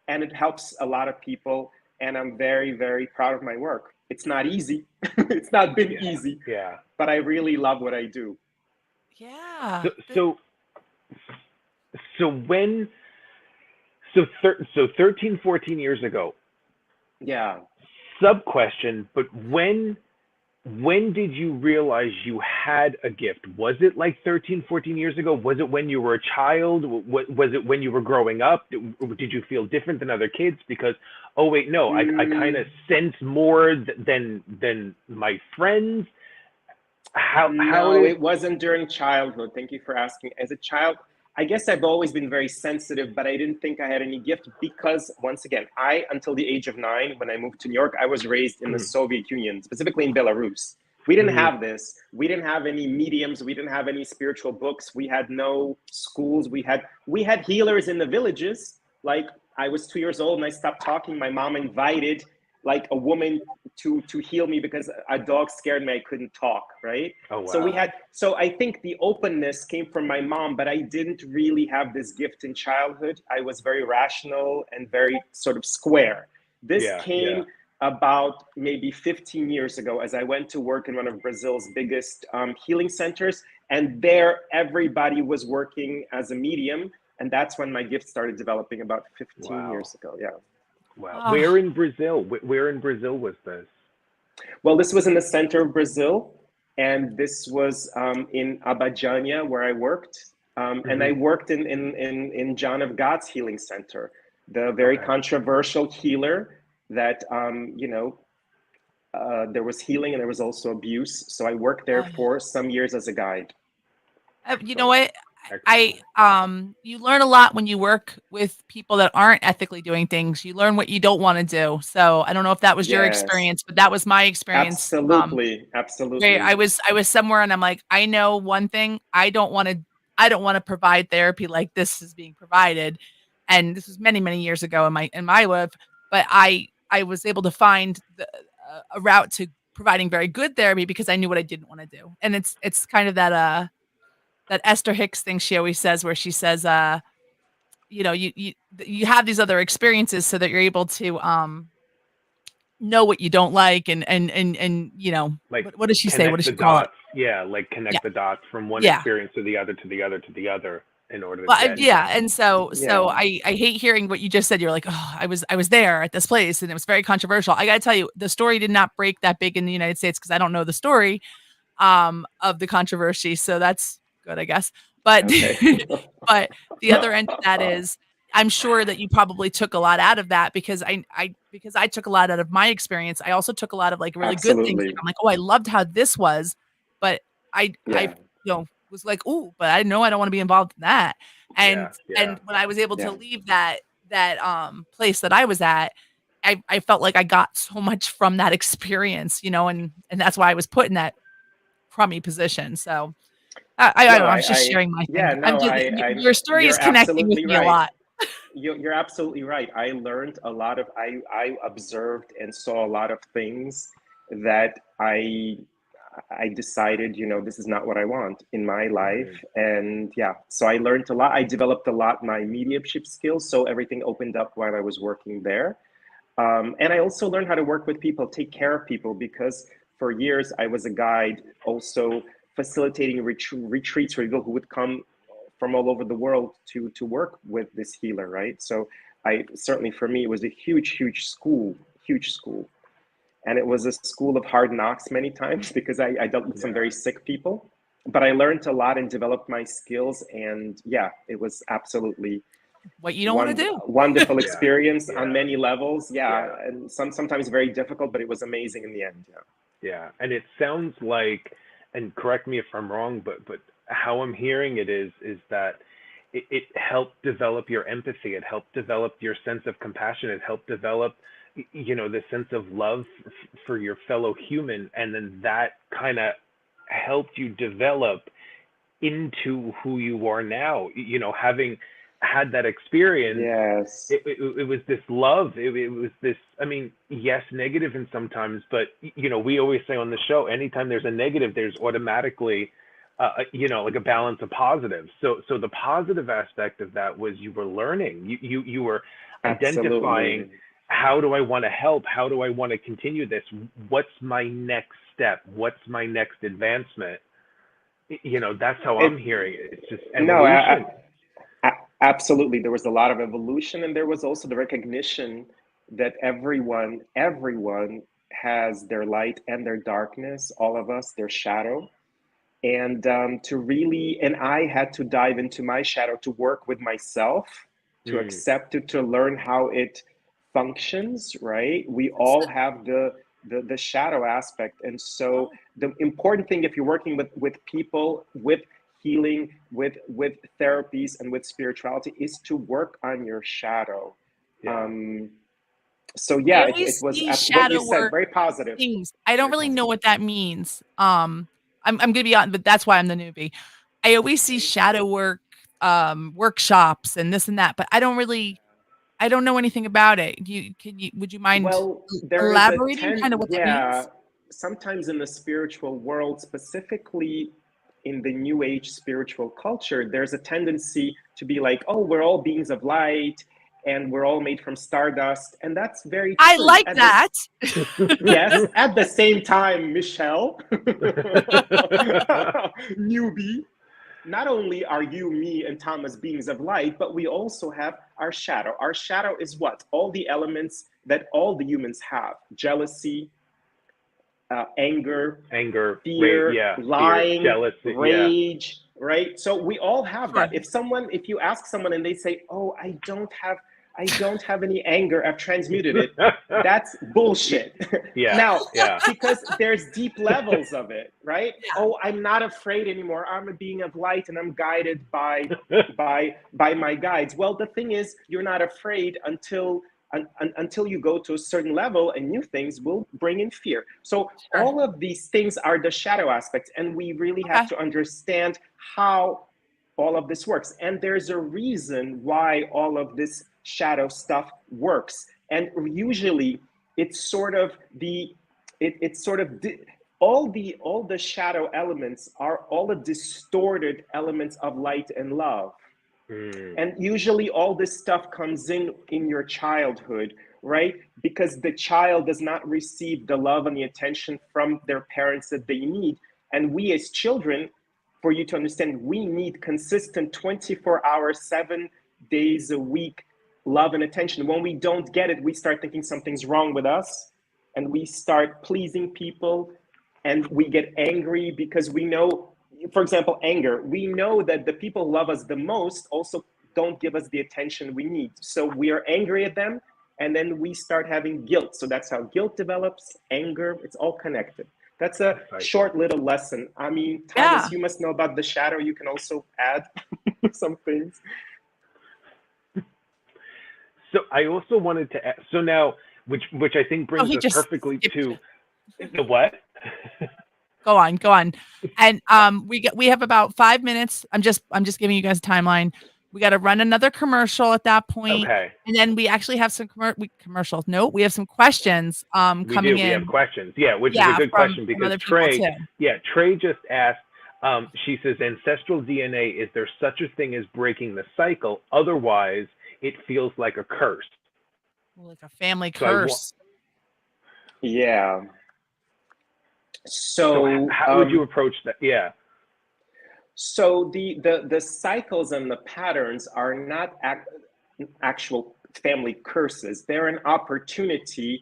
and it helps a lot of people. And I'm very, very proud of my work. It's not easy. It's not been easy. Yeah. But I really love what I do. Yeah. So 13, 14 years ago. Yeah. Sub question, but when did you realize you had a gift? Was it like 13, 14 years ago? Was it when you were a child? Was it when you were growing up? Did you feel different than other kids? Because, oh wait, no, I kind of sense more than my friends. It wasn't during childhood. Thank you for asking. As a child, I guess I've always been very sensitive, but I didn't think I had any gift because, once again, until the age of 9, when I moved to New York, I was raised in the Soviet Union, specifically in Belarus. We didn't have this. We didn't have any mediums. We didn't have any spiritual books. We had no schools. We had healers in the villages. Like, I was 2 years old and I stopped talking. My mom invited like a woman to heal me because a dog scared me. I couldn't talk, right? Oh, wow. So I think the openness came from my mom, but I didn't really have this gift in childhood. I was very rational and very sort of square. This came about maybe 15 years ago as I went to work in one of Brazil's biggest healing centers. And there, everybody was working as a medium. And that's when my gift started developing about 15 years ago. Yeah. Wow. Oh. Where in Brazil? Where in Brazil was this? Well, this was in the center of Brazil, and this was in Abadiânia, where I worked. And I worked in John of God's Healing Center, the very controversial healer that, there was healing and there was also abuse. So I worked there for some years as a guide. You know what? You learn a lot when you work with people that aren't ethically doing things. You learn what you don't want to do. So I don't know if that was your experience, but that was my experience. Absolutely. I was somewhere and I'm like, I know one thing. I don't want to provide therapy like this is being provided. And this was many, many years ago in my life, but I was able to find a route to providing very good therapy because I knew what I didn't want to do. And it's kind of that Esther Hicks thing she always says, where she says, you have these other experiences so that you're able to know what you don't like and like what does she say? What does she call it? Yeah, like connect the dots from one experience to the other in order to and so I hate hearing what you just said. You're like, oh, I was there at this place and it was very controversial. I gotta tell you, the story did not break that big in the United States because I don't know the story of the controversy. So that's good, I guess. But Okay. but the other end of that is I'm sure that you probably took a lot out of that because I took a lot out of my experience. I also took a lot of like really good things. Like Absolutely. I'm like, oh, I loved how this was, but I Yeah. was like, oh, but I know I don't want to be involved in that. Yeah, And yeah. when I was able to Yeah. leave that place that I was at, I felt like I got so much from that experience, and that's why I was put in that crummy position. So I don't No, know. I was just I sharing my yeah, thing. I'm no, just I'm, your story is you're connecting with absolutely me a right. lot. You're absolutely right. I learned a lot of, I observed and saw a lot of things that I decided, this is not what I want in my life. Mhm. And yeah, so I learned a lot. I developed a lot my mediumship skills. So everything opened up while I was working there. And I also learned how to work with people, take care of people, because for years I was a guide, also facilitating retreats for people who would come from all over the world to work with this healer, right? So I certainly, for me, it was a huge school, and it was a school of hard knocks many times because I dealt with some Yeah. very sick people. But I learned a lot and developed my skills, and yeah, it was absolutely What you don't want to do. wonderful Yeah. experience on Yeah. many levels. Yeah, Yeah. and sometimes very difficult, but it was amazing in the end. Yeah. Yeah. And it sounds like, and correct me if I'm wrong, but how I'm hearing it is that it helped develop your empathy. It helped develop your sense of compassion. It helped develop, the sense of love for your fellow human. And then that kind of helped you develop into who you are now. Having had that experience, Yes. it was this love. It was this. I mean, yes, negative and sometimes, but we always say on the show, anytime there's a negative, there's automatically, like a balance of positives. So the positive aspect of that was you were learning. You were identifying, Absolutely. how do I want to help? How do I want to continue this? What's my next step? What's my next advancement? That's how I'm It hearing it. It's just no, evolution. absolutely. There was a lot of evolution, and there was also the recognition that everyone has their light and their darkness. All of us, their shadow, and and I had to dive into my shadow to work with myself, to Mm, accept it, to learn how it functions, right? We That's all have the shadow aspect, and so oh, the important thing, if you're working with people, with healing, with therapies, and with spirituality, is to work on your shadow. yeah. um so I yeah, it always was see what you shadow said, work very positive, things. I don't very really know positive. what that means. I'm gonna be honest, but that's why I'm the newbie. I always see shadow work, workshops and this and that, but I don't know anything about it. Would you mind Well, there is a elaborating kind of what that yeah, means? sometimes in the spiritual world, specifically in the new age spiritual culture, there's a tendency to be like, oh, we're all beings of light and we're all made from stardust. And that's very I true. like that. Yes, at the same time, Michelle, newbie, not only are you, me, and Thomas beings of light, but we also have our shadow. Our shadow is what? All the elements that all the humans have: jealousy, anger, Anger, rage, fear, yeah, fear, lying, jealousy, yeah. rage, right? So we all have Sure. that. If you ask someone and they say, "Oh, I don't have any anger. I've transmuted it." That's bullshit. Yeah, Now, yeah, because there's deep levels of it, right? Yeah. Oh, I'm not afraid anymore. I'm a being of light and I'm guided by my guides. Well, the thing is, you're not afraid until you go to a certain level, and new things will bring in fear. So Sure. all of these things are the shadow aspects, and we really have Okay. to understand how all of this works. And there's a reason why all of this shadow stuff works. And usually it's sort of it's sort of all the shadow elements are all the distorted elements of light and love. mm, And usually all this stuff comes in your childhood, right? Because the child does not receive the love and the attention from their parents that they need. And we as children, for you to understand, we need consistent 24 hours, 7 days a week love and attention. When we don't get it, we start thinking something's wrong with us, and we start pleasing people, and we get angry because we know, for example, anger. We know that the people who love us the most also don't give us the attention we need. So we are angry at them, and then we start having guilt. So that's how guilt develops, anger, it's all connected. That's a short little lesson. I mean, Thomas, you must know about the shadow. You can also add some things. So I also wanted to add, so now, which I think brings us perfectly to the what? Go on. And we have about 5 minutes. I'm just giving you guys a timeline. We got to run another commercial at that point. Okay. And then we actually have some commercials. No, we have some questions coming in. We have questions. Yeah, which is a good question because Trey just asked, she says, ancestral DNA, is there such a thing as breaking the cycle? Otherwise, it feels like a curse. Like a family curse. Yeah. So how would you approach that? Yeah. So the cycles and the patterns are not actual family curses. They're an opportunity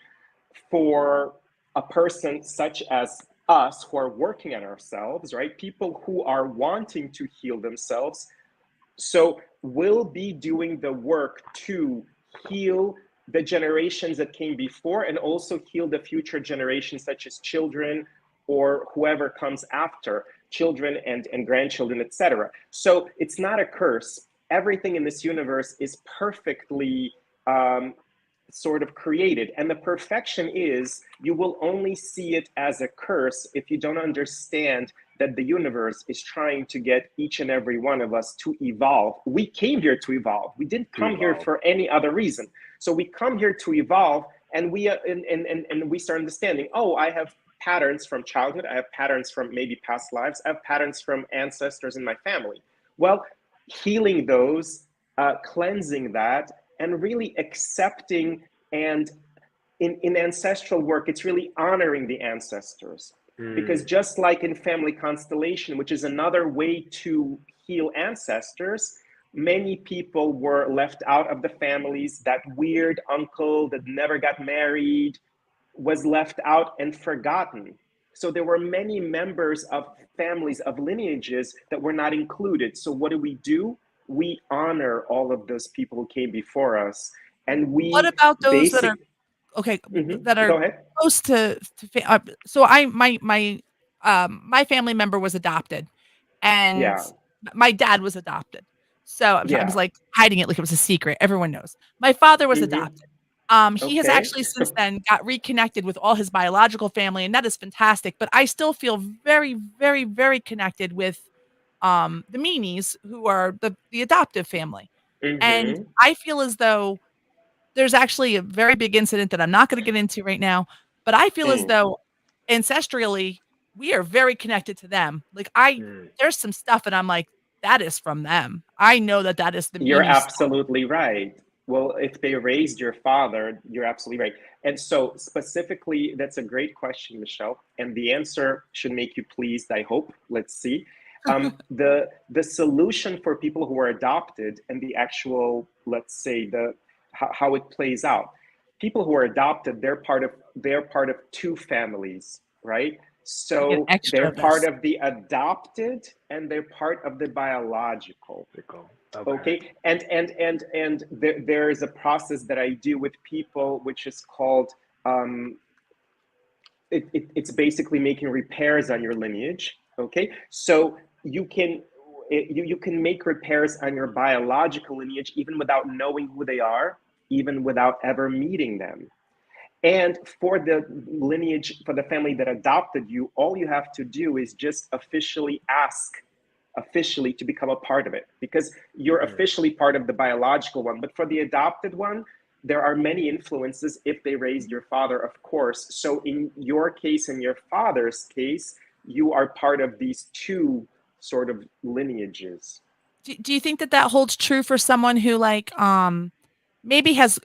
for a person such as us who are working on ourselves, right? People who are wanting to heal themselves. So we'll be doing the work to heal the generations that came before and also heal the future generations such as children or whoever comes after, children and grandchildren, etc. So it's not a curse. Everything in this universe is perfectly sort of created. And the perfection is, you will only see it as a curse if you don't understand that the universe is trying to get each and every one of us to evolve. We came here to evolve. We didn't come here for any other reason. So we come here to evolve, and we start understanding, oh, I have patterns from childhood. I have patterns from maybe past lives. I have patterns from ancestors in my family. Well, healing those, cleansing that, and really accepting, and in ancestral work, it's really honoring the ancestors. Because just like in family constellation, which is another way to heal ancestors, many people were left out of the families. That weird uncle that never got married was left out and forgotten. So there were many members of families, of lineages that were not included. So what do? We honor all of those people who came before us. And we what about those that are that are close to so my family member was adopted, and my dad was adopted. So I was like hiding it like it was a secret. Everyone knows. My father was adopted. He has actually since then got reconnected with all his biological family, and that is fantastic. But I still feel very, very, very connected with the Meanies, who are the adoptive family. And I feel as though there's actually a very big incident that I'm not going to get into right now, but I feel as though ancestrally we are very connected to them. Like there's some stuff, and I'm like, that is from them. I know that is the. You're absolutely right. Well, if they raised your father, you're absolutely right. And so specifically, that's a great question, Michelle. And the answer should make you pleased, I hope. Let's see. The solution for people who are adopted and the actual, let's say, how it plays out. People who are adopted, they're part of two families, right? So they're part of the adopted and they're part of the biological. Okay. And there is a process that I do with people, which is called it's basically making repairs on your lineage. Okay. So you can make repairs on your biological lineage even without knowing who they are, even without ever meeting them. And for the lineage, for the family that adopted you, all you have to do is just officially ask to become a part of it, because you're officially part of the biological one. But for the adopted one, there are many influences if they raised your father, of course. So in your case, in your father's case, you are part of these two sort of lineages. Do you think that holds true for someone who maybe has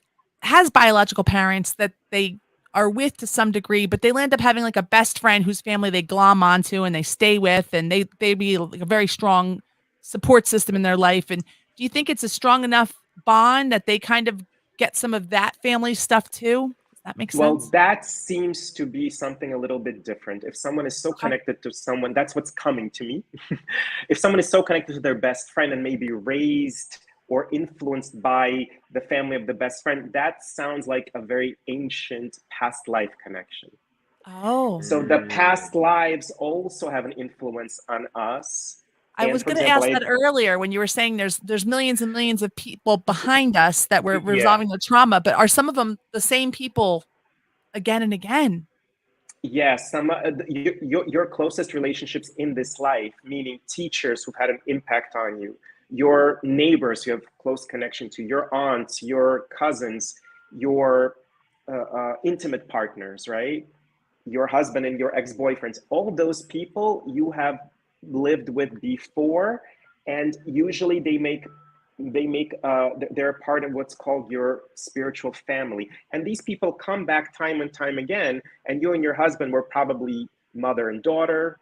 biological parents that they are with to some degree, but they end up having like a best friend whose family they glom onto and they stay with, and they be like a very strong support system in their life? And do you think it's a strong enough bond that they kind of get some of that family stuff too? That makes Well, sense. that seems to be something a little bit different. If someone is so Okay. connected to someone, that's what's coming to me. If someone is so connected to their best friend and maybe raised or influenced by the family of the best friend, that sounds like a very ancient past life connection. Oh, So the past lives also have an influence on us. I And was for going to example, ask that earlier when you were saying there's millions and millions of people behind us that we're Yeah. resolving the trauma, but are some of them the same people again and again? yes, some your closest relationships in this life, meaning teachers who've had an impact on you, your neighbors you have close connection to, your aunts, your cousins, your intimate partners, right? Your husband and your ex-boyfriends, all those people you have lived with before, and usually they're a part of what's called your spiritual family, and these people come back time and time again, and you and your husband were probably mother and daughter,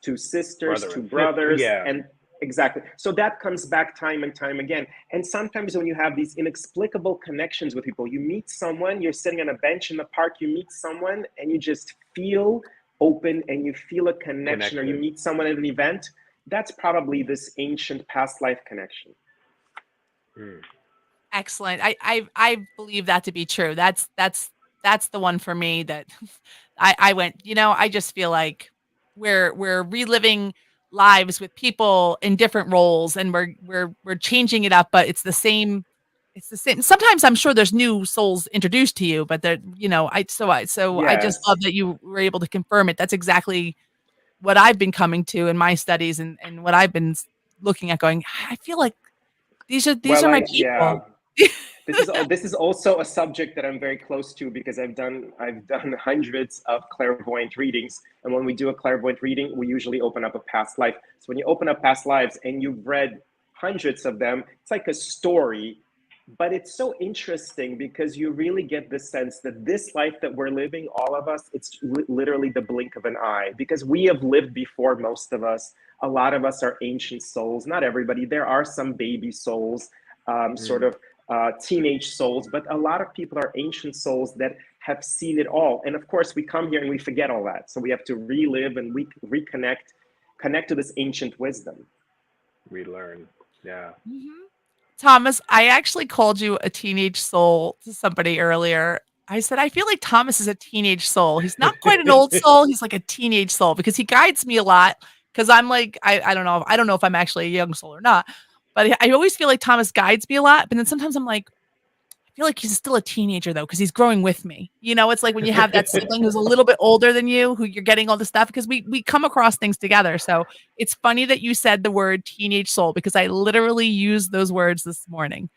two sisters, Brother two and sister. brothers, Yeah. and exactly, so that comes back time and time again. And sometimes when you have these inexplicable connections with people, you meet someone, you're sitting on a bench in the park, you meet someone and you just feel open and you feel a connection, or you Connected. meet someone at an event, that's probably this ancient past life connection. Excellent. I believe that to be true. That's the one for me that I went, I just feel like we're reliving lives with people in different roles and we're changing it up, but it's the same. Sometimes I'm sure there's new souls introduced to you, but they're, I just love Yes. that you were able to confirm it. That's exactly what I've been coming to in my studies and what I've been looking at going, I feel like these are Well, my yeah, people. this is also a subject that I'm very close to, because I've done hundreds of clairvoyant readings, and when we do a clairvoyant reading, we usually open up a past life. So when you open up past lives and you've read hundreds of them, it's like a story, but it's so interesting because you really get the sense that this life that we're living, all of us, it's literally the blink of an eye, because we have lived before, most of us. A lot of us are ancient souls, not everybody. There are some baby souls, sort of teenage souls, but a lot of people are ancient souls that have seen it all. And of course, we come here and we forget all that. So we have to relive and connect to this ancient wisdom. Relearn. Yeah. Mhm. Thomas, I actually called you a teenage soul to somebody earlier. I said, I feel like Thomas is a teenage soul. He's not quite an old soul. He's like a teenage soul because he guides me a lot. Because I'm like, I don't know. I don't know if I'm actually a young soul or not. But I always feel like Thomas guides me a lot. But then sometimes I'm like, I feel like he's still a teenager though, because he's growing with me. It's like when you have that sibling who's a little bit older than you, who you're getting all the stuff because we come across things together. So it's funny that you said the word teenage soul because I literally used those words this morning.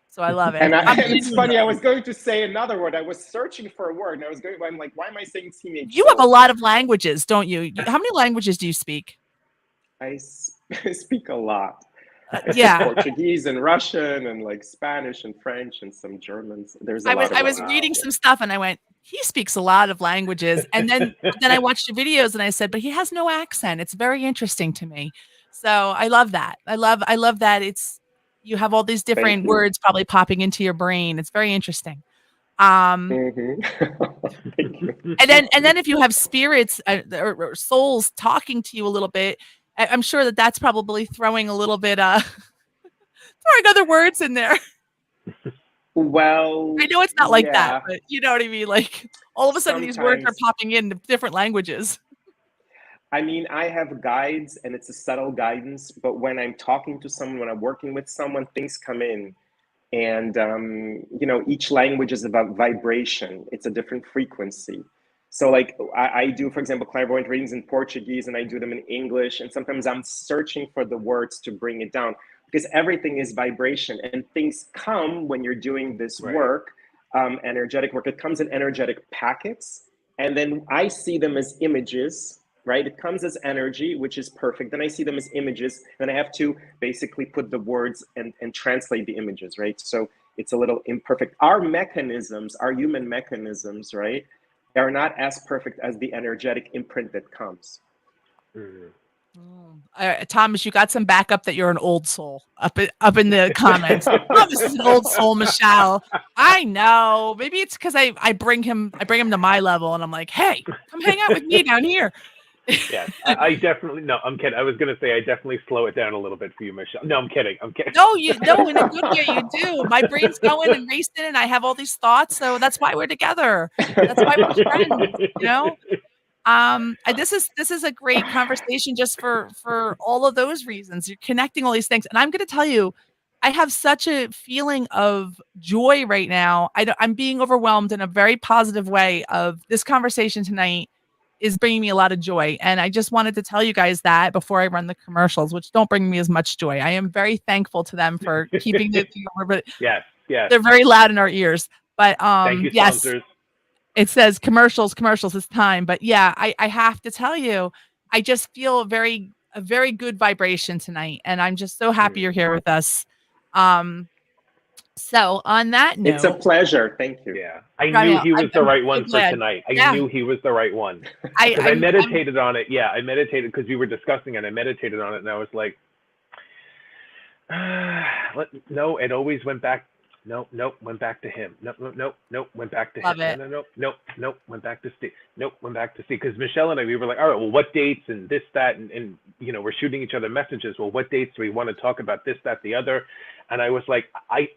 So I love it. And, I'm and it's genuinely. funny, I was going to say another word. I was searching for a word, and I'm like, why am I saying teenage You have a soul? lot of languages, don't you? How many languages do you speak? I speak a lot. I speak Yeah. Portuguese and Russian and like Spanish and French and some Germans. There's a I was lot of I was languages. reading Wow. Yeah. some stuff and I went, "He speaks a lot of languages." And then I watched the videos and I said, "But he has no accent." It's very interesting to me. So I love that. I love that you have all these Thank different you. words probably popping into your brain. It's very interesting. Um, Thank you. and then if you have spirits or souls talking to you a little bit, I'm sure that that's probably throwing a little bit throwing other words in there. Well, I know it's not like that, yeah, but you know what I mean? Like, all of a sudden, these words are sometimes. popping in different languages. I mean, I have guides and it's a subtle guidance, but when I'm talking to someone, when I'm working with someone, things come in. And, each language is about vibration, it's a different frequency. So, like, I do, for example, clairvoyant readings in Portuguese and I do them in English. And sometimes I'm searching for the words to bring it down, because everything is vibration and things come when you're doing this Right. work, energetic work. It comes in energetic packets. And then I see them as images, right? It comes as energy, which is perfect. Then I see them as images. Then I have to basically put the words and translate the images, right? So it's a little imperfect. Our mechanisms, our human mechanisms, right, are not as perfect as the energetic imprint that comes. Mhm. Thomas, you got some backup that you're an old soul up in the comments. Thomas is an old soul, Michelle. I know. Maybe it's because I bring him to my level, and I'm like, hey, come hang out with me down here. Yes, I definitely, no, I'm kidding. I was going to say I definitely slow it down a little bit for you, Michelle. No, I'm kidding. No, in a good way you do. My brain's going and racing, and I have all these thoughts, so that's why we're together. That's why we're friends, you know? This is a great conversation just for all of those reasons. You're connecting all these things, and I'm going to tell you, I have such a feeling of joy right now. I'm being overwhelmed in a very positive way. Of this conversation tonight is bringing me a lot of joy, and I just wanted to tell you guys that before I run the commercials, which don't bring me as much joy. I am very thankful to them for keeping it together, but yes, they're very loud in our ears. But thank you, yes. sponsors. It says commercials, it's time. But yeah, I have to tell you, I just feel a very good vibration tonight. And I'm just so happy you're here with us. So on that note, it's a pleasure. Thank you. Yeah, I knew he was the right one for tonight. I knew he was the right one. I meditated on it. Yeah, I meditated because we were discussing it. I meditated on it, and I was like, no, it always went back. Nope, went back to him. Nope, went back to Love him. It. Nope, went back to Steve. Nope, went back to Steve. Because Michelle and I, we were like, all right, well, what dates and this, that, and you know, we're shooting each other messages. Well, what dates do we want to talk about? This, that, the other. And I was like, I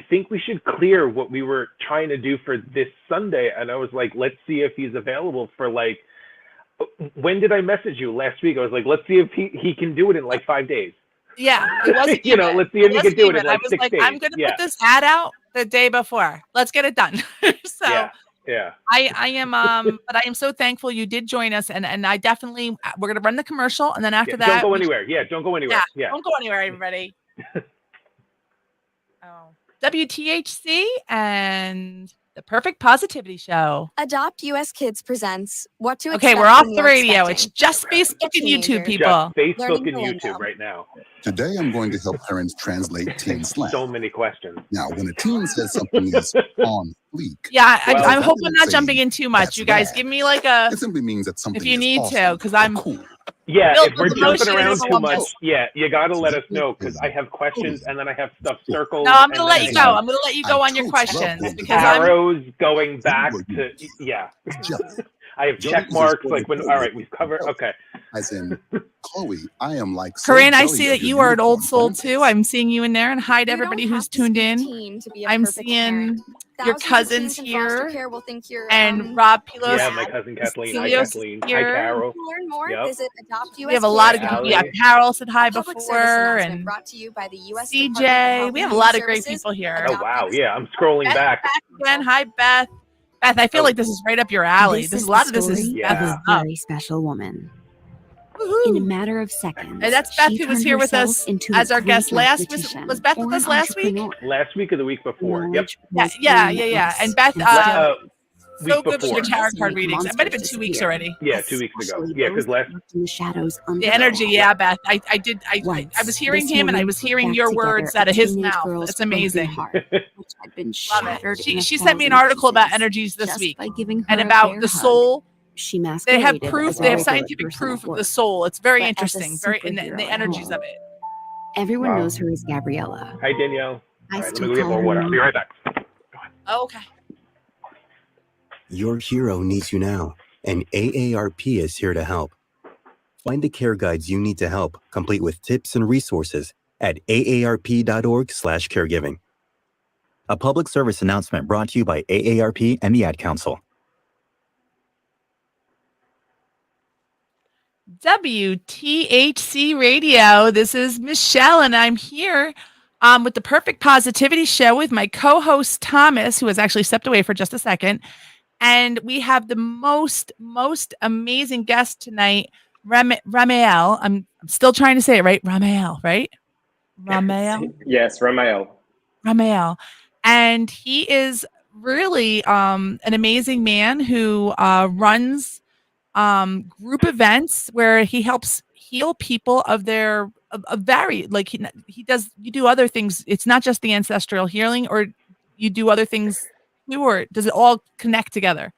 think we should clear what we were trying to do for this Sunday. And I was like, let's see if he's available for like, when did I message you last week? I was like, let's see if he can do it in like 5 days. Yeah, it wasn't you know, let's see if he can do it in like 6 days. I'm going to put this ad out the day before. Let's get it done. So yeah. I am, but I am so thankful you did join us, and I definitely we're going to run the commercial, and then after that, don't go anywhere. Don't go anywhere. Yeah, don't go anywhere, everybody. WTHC and the Perfect Positivity Show. Adopt US Kids presents What to Expect. Okay, we're off When the You're radio. Expecting. It's just Facebook and YouTube, people. Just Facebook Learning and the YouTube lingo. right now. Today, I'm going to help parents translate teen slang. So many questions. Now, when a teen says something is on fleek, Yeah, Well, I hope I'm not jumping in too much. that's You guys bad. give me like a it simply means that something if you is need awesome to, because or I'm cool. Yeah, Build if we're the jumping motion around too and much, overwhelm you got to let us know because I have questions and then I have stuff circled. No, I'm gonna and let then you I go. have I'm gonna let you go I on your coach love questions building because I'm arrows going back to Just I have check marks like when. All right, we've covered. Okay. as in, Chloe, I am like. Corinne, I jelly see of that your you are an old unicorn soul pancakes. too. I'm seeing you in there, and hi to You everybody don't who's have to tuned be a in. teen to be a I'm perfect seeing parent. your Thousands of cousins teens in foster here, care will think you're, and Rob Pilos. Yeah, my cousin Kathleen. Hi, Cecilia's Kathleen. here. Hi, Carol. To learn more, Yep. visit Adopt US We have a lot of Kids. Allie. yeah. Carol said hi Public service before, announcement and brought to you by the US Department of CJ. Health We and have a Human lot of great Services. people here. Oh wow, yeah. I'm scrolling Beth back. again. Hi, Beth. Beth, I feel like this is right up your alley. This is A lot the of this is story Yeah. of a Beth's stuff. very special woman. Woohoo. In a matter of seconds, And that's Beth she who was turned here with herself us into as a our guest great last. mathematician Was Beth with or us last week? entrepreneur. Last week or the week before. Yep. Knowledge Yeah, was yeah. limitless, And Beth, and Uh, so week good with before. your tarot card Make readings. It might have been monsters 2 weeks disappear. already. Yeah, 2 weeks ago. Especially Yeah, because those last. that lurked in the shadows under The energy, wall. yeah, Beth. I was hearing Once, him, and I woman was put hearing back your together words a out of his teenage mouth. girl's It's broken amazing. heart, which had been Love shattered it. in a She sent me an thousand article about pieces energies this just week by giving her and a about bear the hug. soul. She They masqueraded have proof. as a They have regular scientific person proof at of work. the soul. It's very But as a interesting. Very and superhero the at energies home. of it. Everyone Wow. knows her as Gabriella. Hi, Danielle. I All right, let still me go get call more her water. I'll be Mom. right back. Oh, okay. Your hero needs you now, and AARP is here to help. Find the care guides you need to help, complete with tips and resources at aarp.org/caregiving. A public service announcement brought to you by AARP and the Ad Council. WTHC Radio. This is Michelle, and I'm here with the Perfect Positivity Show with my co-host Thomas, who has actually stepped away for just a second. And we have the most amazing guest tonight, Ramael. I'm still trying to say it right. Ramael, right? Ramael. Yes, Ramael. Ramael. And he is really an amazing man who runs group events where he helps heal people of their of varied, like he does. You do other things. It's not just the ancestral healing, or you do other things too, or does it all connect together?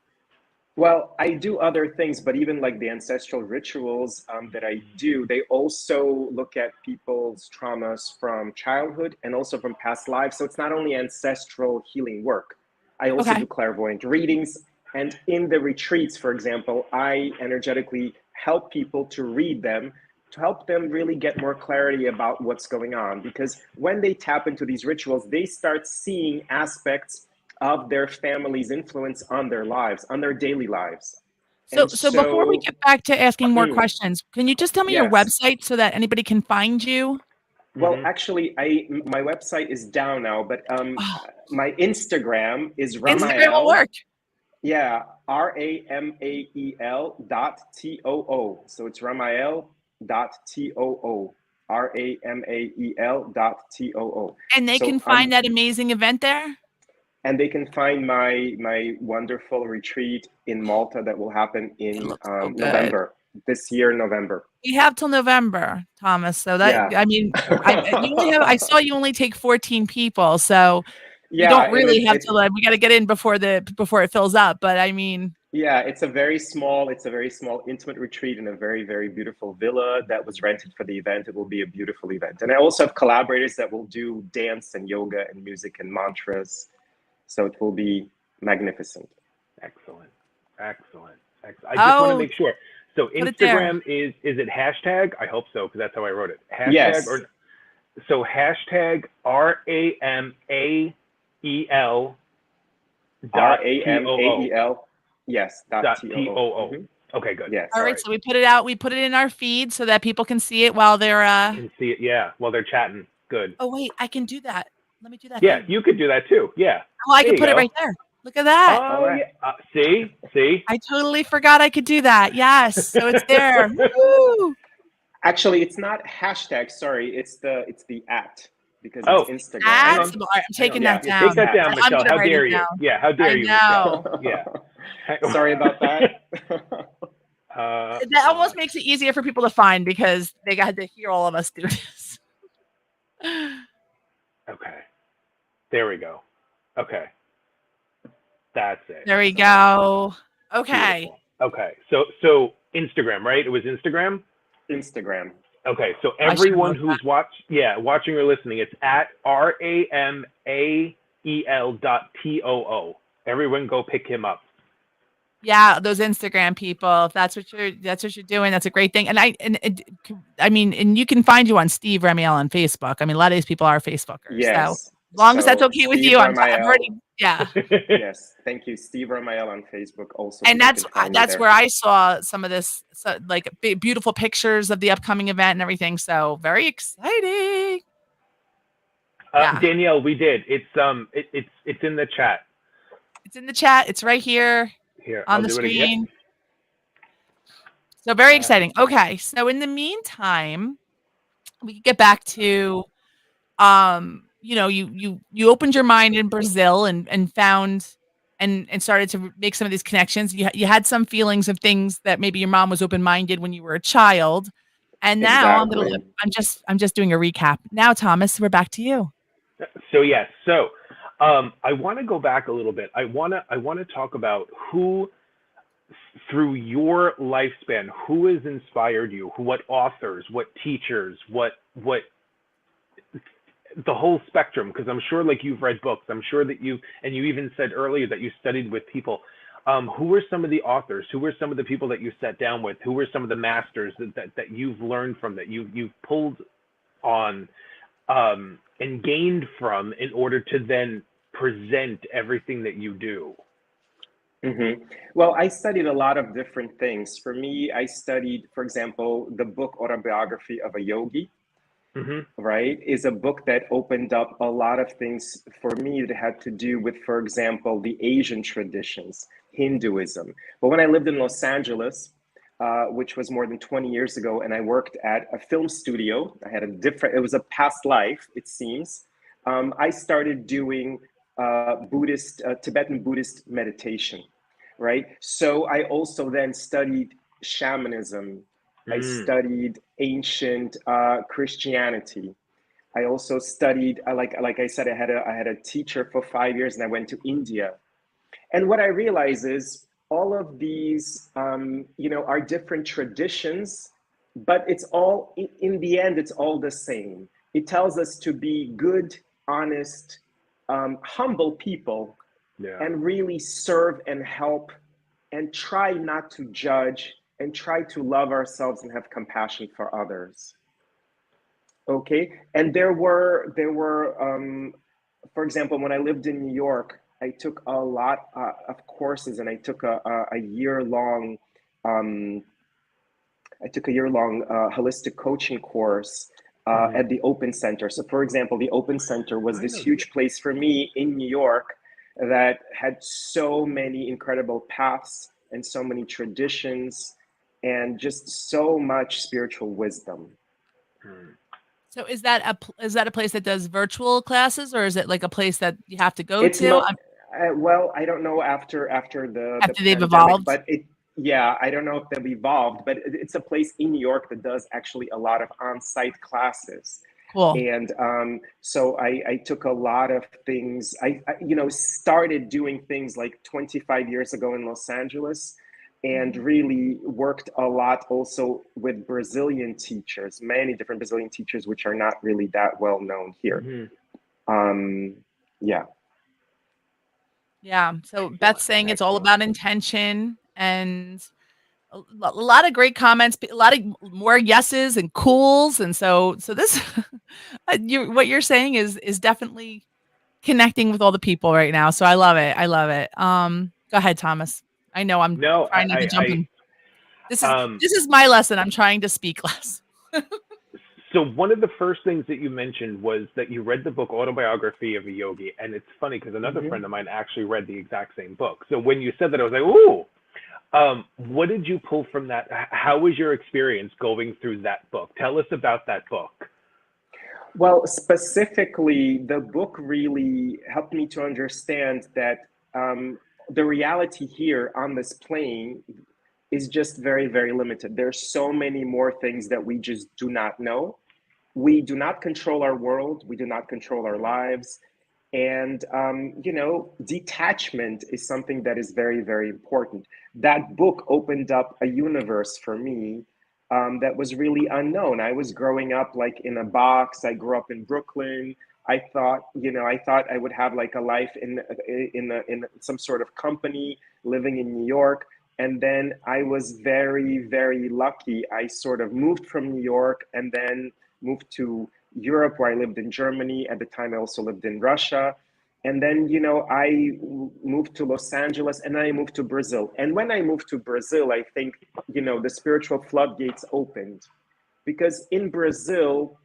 Well, I do other things, but even like the ancestral rituals that I do, they also look at people's traumas from childhood and also from past lives. So it's not only ancestral healing work. I also Okay. do clairvoyant readings. And in the retreats, for example, I energetically help people to read them, to help them really get more clarity about what's going on. Because when they tap into these rituals, they start seeing aspects of their family's influence on their lives, on their daily lives. So And so before we so, get back to asking more mm, questions, can you just tell me your yes. website so that anybody can find you? Well, Hmm. actually, my website is down now, but Oh, my Instagram is Instagram will Ramael. work. Yeah, Ramael.too. So it's Ramael.too. Ramael.too. And they can So find that amazing event there? and they can find my wonderful retreat in Malta that will happen It in looks so good. November this year, November. We have till November, Thomas, so that Yeah. I mean, I saw you only take 14 people, so we Yeah, don't and really have it's to, like we gotta get in before it fills up, but I mean yeah, it's a very small intimate retreat in a very, very beautiful villa that was rented for the event. It will be a beautiful event. And I also have collaborators that will do dance and yoga and music and mantras. So it will be magnificent. Excellent. Excellent. Excellent. I just want to oh, make sure. So put it there. Instagram is it hashtag? I hope so because that's how I wrote it. Hashtag Yes. or so hashtag RAMAEL R dot A M A E TOO L. Yes. dot .too. TOO. Okay, good. Yes. All All right, right. so we put it out, we put it in our feed so that people can see it while they're Can see it. Yeah, while they're chatting. Good. oh wait, I can do that. Let me do that Yeah, thing. you could do that too. Yeah. Oh, I There could you put it go. right there. Look at that. All Oh right. yeah. See, see. I totally forgot I could do that. Yes, so it's there. Woo! Actually, it's not hashtag. Sorry, it's the at because it's Oh, hang Instagram. At on. all right, I'm Hang on. taking Yeah, that it's Take down. the that at. down, I'm Michelle. gonna How write it dare you? down. Yeah, how I dare you, Michelle? know. Yeah. Sorry about that. That almost makes it easier for people to find because they got to hear all of us do this. Okay. There we go. Okay. That's it. There we go. Okay. Beautiful. Okay. So Instagram, right? It was Instagram? Instagram. Okay. So I should have everyone wrote that. who's watching or listening, it's at RAMAEL.TOO. Everyone go pick him up. Yeah, those Instagram people. If that's what you're doing, that's a great thing. I mean, and you can find you on Steve Ramael on Facebook. I mean, a lot of these people are Facebookers. So Yes. as long as that's So okay with Steve you, I've already Ramael. yeah. Yes. Thank you. Steve Ramael on Facebook. Also, And people can find me that's there. where I saw some of this, so, like beautiful pictures of the upcoming event and everything. So very exciting. Yeah, Danielle, we did. It's in the chat. it's in the chat. It's right here Here, on I'll the do it again. screen. So very Uh, exciting. Okay, so in the meantime, we can get back to you opened your mind in Brazil and found and started to make some of these connections. You had some feelings of things that maybe your mom was open-minded when you were a child. And now Exactly. I'm just doing a recap. Now, Thomas, we're back to you. So yes, so I want to go back a little bit. I want to talk about who, through your lifespan, who has inspired you? What authors? What teachers? What the whole spectrum? Because I'm sure, like you've read books. I'm sure that you even said earlier that you studied with people. Who were some of the authors? Who were some of the people that you sat down with? Who were some of the masters that you've learned from, that you've pulled on and gained from in order to then present everything that you do? Well, I studied a lot of different things. For me, I studied, for example, the book Autobiography of a Yogi, Hmm. right, is a book that opened up a lot of things for me that had to do with, for example, the Asian traditions, Hinduism. But when I lived in Los Angeles, which was more than 20 years ago, and I worked at a film studio, it was a past life, it seems. I started doing Tibetan Buddhist meditation, right? So I also then studied shamanism. I Mm. studied ancient Christianity. I also studied, like I said, I had a teacher for 5 years, and I went to India. And what I realize is all of these, are different traditions, but it's all, in the end, it's all the same. It tells us to be good, honest, humble people, Yeah. and really serve and help, and try not to judge, and try to love ourselves and have compassion for others. Okay, and there were for example, when I lived in New York, I took a lot of courses, and I took a year long um, holistic coaching course at the Open Center. So, for example, the Open Center was this huge place for me in New York that had so many incredible paths and so many traditions and just so much spiritual wisdom. So is that a place that does virtual classes, or is it like a place that you have to go It's to well, I don't know after the after they've pandemic, evolved? but yeah, I don't know if they've evolved, but it's a place in New York that does actually a lot of on-site classes. Cool. And so I took a lot of things. I started doing things like 25 years ago in Los Angeles, and really worked a lot also with Brazilian teachers, many different Brazilian teachers, which are not really that well known here. Yeah. Yeah. So Beth's saying it's all about intention, and a lot of great comments, a lot of more yeses and cools, and so this what you're saying is definitely connecting with all the people right now. So I love it. I love it. Go ahead, Thomas. I know I'm No, trying not to jump in. This um, is my lesson. I'm trying to speak less. so one of the first things that you mentioned was that you read the book Autobiography of a Yogi, and it's funny because another friend of mine actually read the exact same book. So when you said that, I was like, ooh. What did you pull from that? How was your experience going through that book? Tell us about that book. Well, specifically, the book really helped me to understand that the reality here on this plane is just very, very limited. There's so many more things that we just do not know. We do not control our world. We do not control our lives. And, detachment is something that is very, very important. That book opened up a universe for me that was really unknown. I was growing up like in a box. I grew up in Brooklyn. I thought I would have like a life in some sort of company, living in New York. And then I was very, very lucky. I sort of moved from New York and then moved to Europe, where I lived in Germany. At the time, I also lived in Russia. And then, I moved to Los Angeles, and then I moved to Brazil. And when I moved to Brazil, I think, the spiritual floodgates opened, because in Brazil,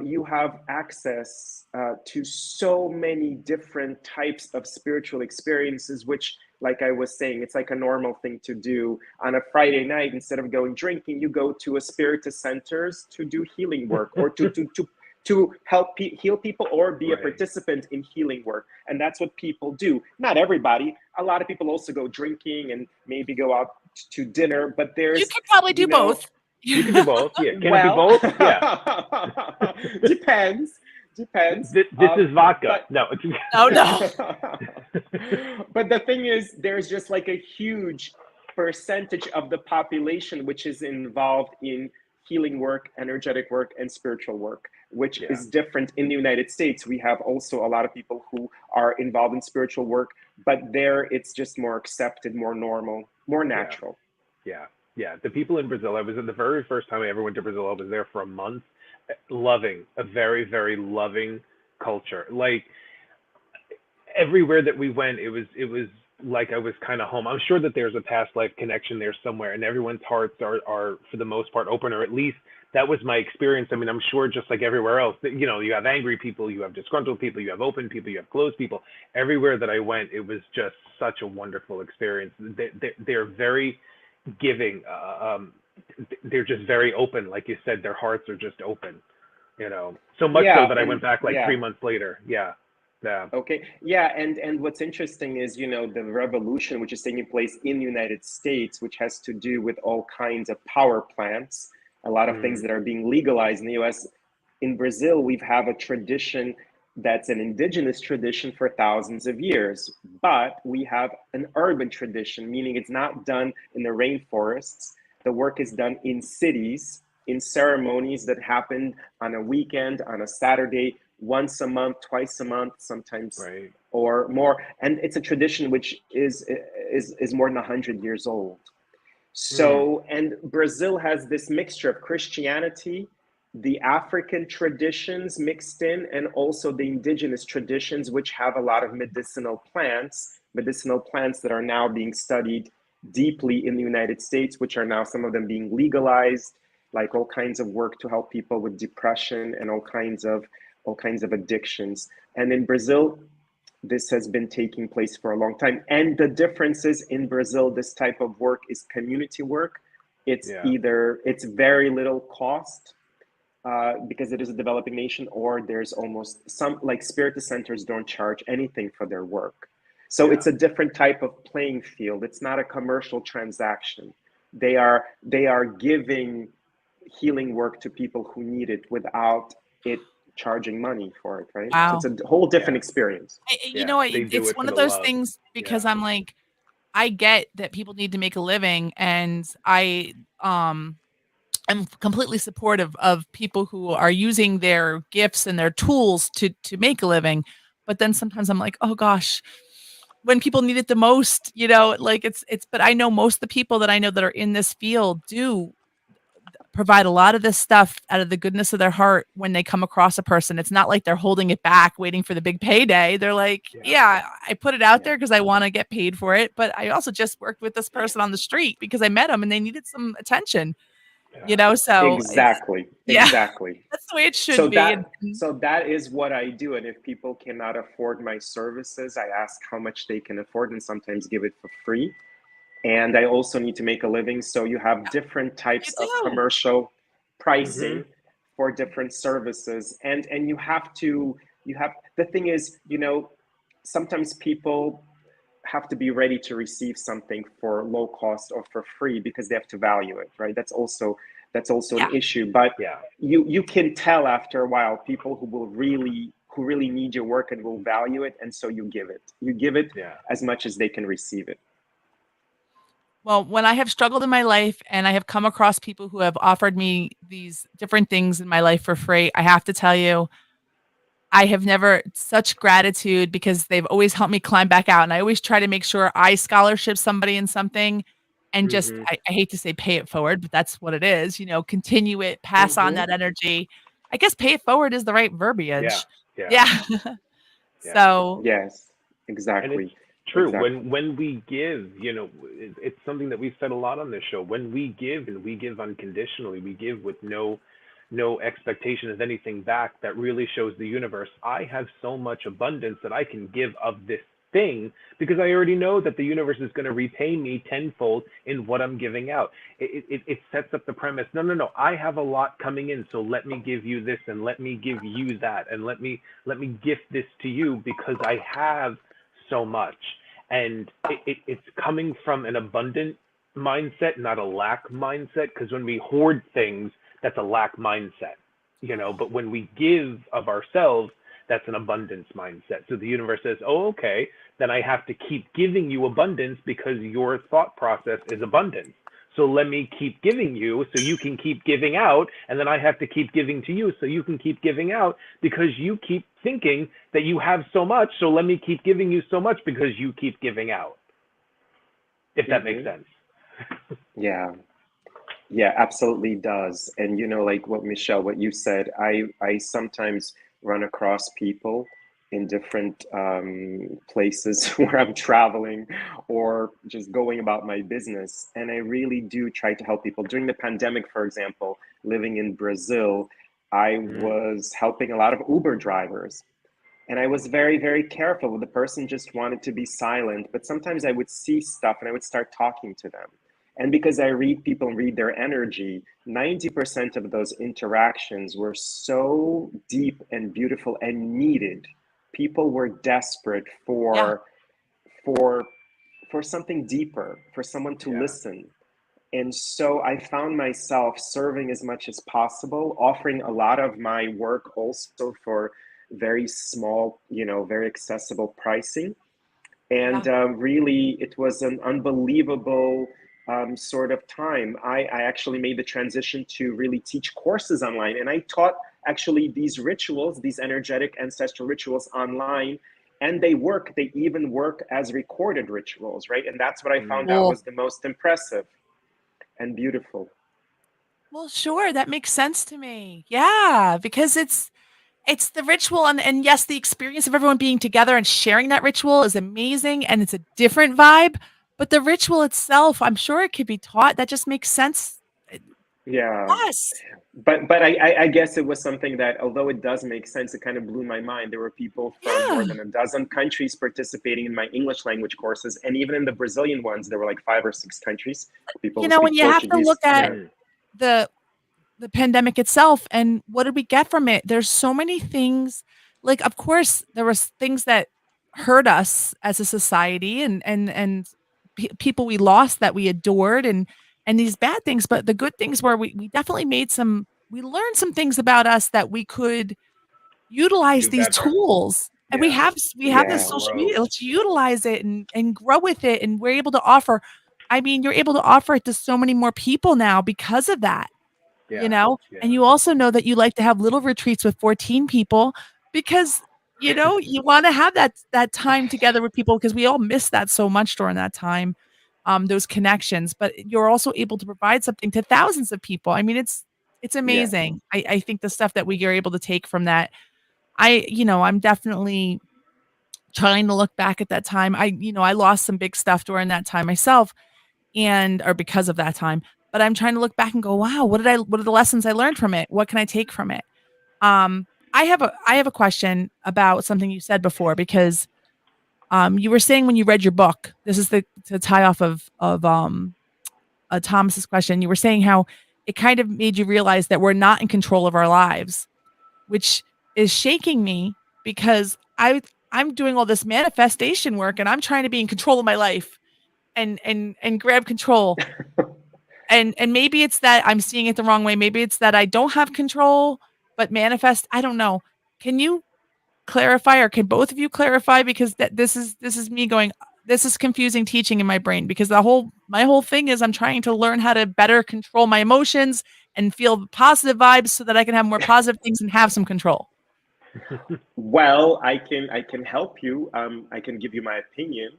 you have access to so many different types of spiritual experiences, which, like I was saying, it's like a normal thing to do on a Friday night. Instead of going drinking, you go to a spiritist centers to do healing work, or to help heal people, or be a participant in healing work. And that's what people do. Not everybody. A lot of people also go drinking and maybe go out to dinner, but You there's, could probably do both. You can do both. Yeah. Can it be well, both? Yeah. depends. This is vodka. But, No. Oh no. but the thing is, there's just like a huge percentage of the population which is involved in healing work, energetic work, and spiritual work, which is different in the United States. We have also a lot of people who are involved in spiritual work, but there it's just more accepted, more normal, more natural. Yeah. Yeah. The people in Brazil, I was the very first time I ever went to Brazil. I was there for a month. Loving, a very, very loving culture. Like everywhere that we went, it was like I was kind of home. I'm sure that there's a past life connection there somewhere, and everyone's hearts are for the most part open, or at least that was my experience. I mean, I'm sure just like everywhere else, that, you have angry people, you have disgruntled people, you have open people, you have closed people. Everywhere that I went, it was just such a wonderful experience. They're very giving. They're just very open. Like you said, their hearts are just open, so much so that I went back like 3 months later. Yeah. Okay. Yeah, and what's interesting is, the revolution which is taking place in the United States, which has to do with all kinds of power plants, a lot of things that are being legalized in the US. In Brazil, we have a tradition that's an indigenous tradition for thousands of years. But we have an urban tradition, meaning it's not done in the rainforests. The work is done in cities, in ceremonies that happen on a weekend, on a Saturday, once a month, twice a month, sometimes Right. or more. And it's a tradition which is more than 100 years old. So, and Brazil has this mixture of Christianity, the African traditions mixed in, and also the indigenous traditions, which have a lot of medicinal plants that are now being studied deeply in the United States, which are now some of them being legalized, like all kinds of work to help people with depression and all kinds of addictions. And in Brazil, this has been taking place for a long time. And the differences in Brazil, this type of work is community work. It's Yeah. either it's very little cost because it is a developing nation, or there's almost some, like Spirit Centers don't charge anything for their work. So Yeah. it's a different type of playing field. It's not a commercial transaction. They are giving healing work to people who need it without it charging money for it, right? So Wow. it's a whole different Yeah. experience. You Yeah. know what? They do It's it one for of the those love. things because Yeah. I'm like, I get that people need to make a living, and I am completely supportive of people who are using their gifts and their tools to make a living. But then sometimes I'm like, oh gosh, when people need it the most, like it's. But I know most of the people that I know that are in this field do provide a lot of this stuff out of the goodness of their heart when they come across a person. It's not like they're holding it back, waiting for the big payday. They're like, Yeah. yeah, I put it out Yeah. there because I want to get paid for it. But I also just worked with this person on the street because I met them and they needed some attention, Yeah. so it's, Exactly. yeah, Exactly. that's the way it So should be. that so that is what I do. And if people cannot afford my services, I ask how much they can afford and sometimes give it for free. And I also need to make a living. So you have different You types of do. commercial Mm-hmm. pricing for different services. And you have the thing is, sometimes people have to be ready to receive something for low cost or for free because they have to value it, right? That's also Yeah. an issue. But Yeah. you can tell after a while people who really need your work and will value it, and so you give it Yeah. as much as they can receive it. Well, when I have struggled in my life and I have come across people who have offered me these different things in my life for free, I have to tell you, I have never such gratitude because they've always helped me climb back out, and I always try to make sure I scholarship somebody in something and just Mm-hmm. I hate to say pay it forward, but that's what it is, continue it, pass on Hmm. that energy. I guess pay it forward is the right Yeah. verbiage. Yeah. Yeah. Yeah. So, Yes, And it's exactly, true. exactly. When we give, it's something that we've said a lot on this show. When we give, and we give unconditionally, we give with no expectation of anything back. That really shows the universe, I have so much abundance that I can give of this thing because I already know that the universe is going to repay me tenfold in what I'm giving out. It sets up the premise. No, no, no. I have a lot coming in, so let me give you this, and let me give you that, and let me gift this to you because I have so much. And it's coming from an abundant mindset, not a lack mindset. Because when we hoard things, that's a lack mindset, But when we give of ourselves, that's an abundance mindset. So the universe says, oh, okay, then I have to keep giving you abundance because your thought process is abundance. So let me keep giving you so you can keep giving out. And then I have to keep giving to you so you can keep giving out because you keep thinking that you have so much. So let me keep giving you so much because you keep giving out, if that makes Hmm. sense. Yeah, yeah, absolutely does. And like what Michelle, what you said, I sometimes run across people in different places where I'm traveling or just going about my business, and I really do try to help people. During the pandemic, for example, living in Brazil, I Mm, was helping a lot of Uber drivers. And I was very, very careful. The person just wanted to be silent, but sometimes I would see stuff and I would start talking to them. And because I read people and read their energy, 90% of those interactions were so deep and beautiful and needed. People were desperate yeah. for for something deeper, for someone to yeah. listen. And so I found myself serving as much as possible, offering a lot of my work also for very small, very accessible pricing. And Yeah. really, it was an unbelievable sort of time. I actually made the transition to really teach courses online. And I taught actually these rituals, these energetic ancestral rituals online. And they even work as recorded rituals, right? And that's what I found out Cool. was the most impressive and beautiful. Well, sure, that makes sense to me. Yeah, because it's the ritual and yes, the experience of everyone being together and sharing that ritual is amazing and it's a different vibe, but the ritual itself, I'm sure it could be taught. That just makes sense. Yeah. Yes. But I guess it was something that, although it does make sense, it kind of blew my mind. There were people from more Yeah. than a dozen countries participating in my English language courses, and even in the Brazilian ones, there were like 5 or 6 countries, people You who know, when speak you have to Portuguese. look at Yeah, Mm. the the pandemic itself and what did we get from it? There's so many things like of course there was things that hurt us as a society and people we lost that we adored and these bad things, but the good things were we definitely we learned some things about us that we could utilize Do these better. tools. And Yeah. we have this yeah, social Grow. media. Let's utilize it and grow with it. And we're able to offer. I mean, you're able to offer it to so many more people now because of that, you Yeah. know? Yeah. And you also know that you like to have little retreats with 14 people because you want to have that time together with people because we all miss that so much during that time, those connections. But you're also able to provide something to thousands of people. I mean, it's yeah, amazing. I think the stuff that we are able to take from that I'm definitely trying to look back at that time. I lost some big stuff during that time myself and or because of that time, but I'm trying to look back and go, "Wow, what are the lessons I learned from it? What can I take from it?" I have a question about something you said before because you were saying when you read your book, this is the to tie off of Thomas's question. You were saying how it kind of made you realize that we're not in control of our lives, which is shaking me because I'm doing all this manifestation work and I'm trying to be in control of my life and grab control. And maybe it's that I'm seeing it the wrong way. Maybe it's that I don't have control, but manifest, I don't know. Can you clarify or can both of you clarify because this is me going this is confusing teaching in my brain because my whole thing is I'm trying to learn how to better control my emotions and feel positive vibes so that I can have more positive things and have some control. Well, I can help you. I can give you my opinion.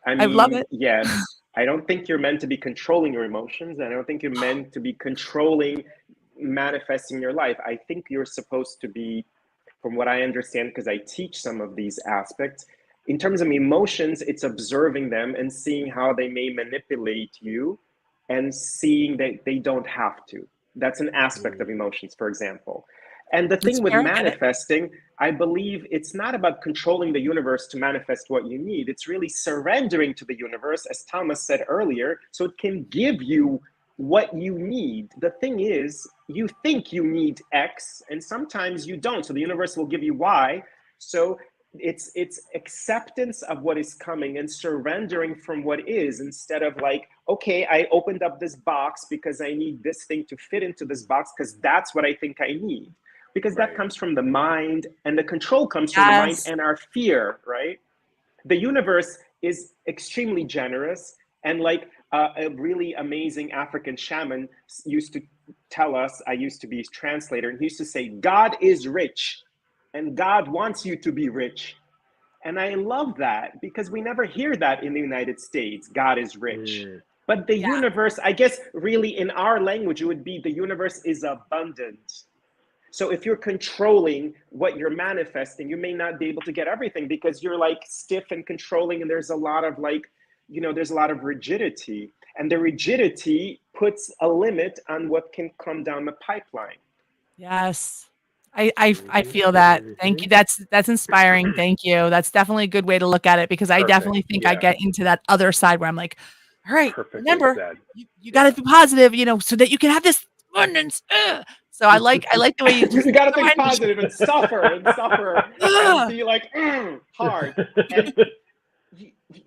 I I love mean, it. yes, I don't think you're meant to be controlling your emotions. I don't think you're meant to be controlling manifesting your life. I think you're supposed to be, from what I understand, because I teach some of these aspects, in terms of emotions, it's observing them and seeing how they may manipulate you and seeing that they don't have to. That's an aspect of Mm. emotions, for example. And the That's thing with fair. I get it. manifesting, I believe it's not about controlling the universe to manifest what you need. It's really surrendering to the universe, as Thomas said earlier, so it can give you what you need. The thing is, you think you need X, and sometimes you don't. So the universe will give you Y. So it's acceptance of what is coming and surrendering from what is instead of like, okay, I opened up this box because I need this thing to fit into this box because that's what I think I need, because that Right. comes from the mind, and the control comes from the mind Yes. and our fear, right? The universe is extremely generous, and like a really amazing African shaman used to tell us, I used to be his translator, and he used to say, God is rich and God wants you to be rich. And I love that because we never hear that in the United States, God is rich. Mm. But the Yeah. universe, I guess, really in our language, it would be the universe is abundant. So if you're controlling what you're manifesting, you may not be able to get everything because you're like stiff and controlling, and there's a lot of there's a lot of rigidity. And the rigidity puts a limit on what can come down the pipeline. Yes. I Mhm. feel that. Thank you. Mhm. That's inspiring. Thank you. That's definitely a good way to look at it because I Perfect. definitely think I Yeah. get into that other side where I'm like, all right, Perfectly remember, said. you gotta Yeah. be positive, so that you can have this abundance. So I like the way you just You got to think surrender. positive and suffer and Ugh. be like hard. And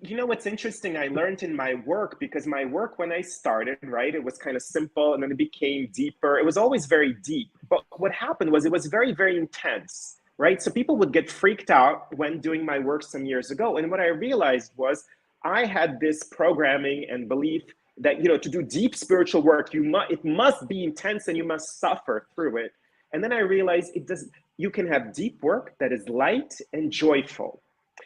you know what's interesting? I learned in my work, because my work when I started, right, it was kind of simple and then it became deeper. It was always very deep. But what happened was it was very, very intense. right? So people would get freaked out when doing my work some years ago. And what I realized was I had this programming and belief that, to do deep spiritual work, it must be intense and you must suffer through it. And then I realized you can have deep work that is light and joyful.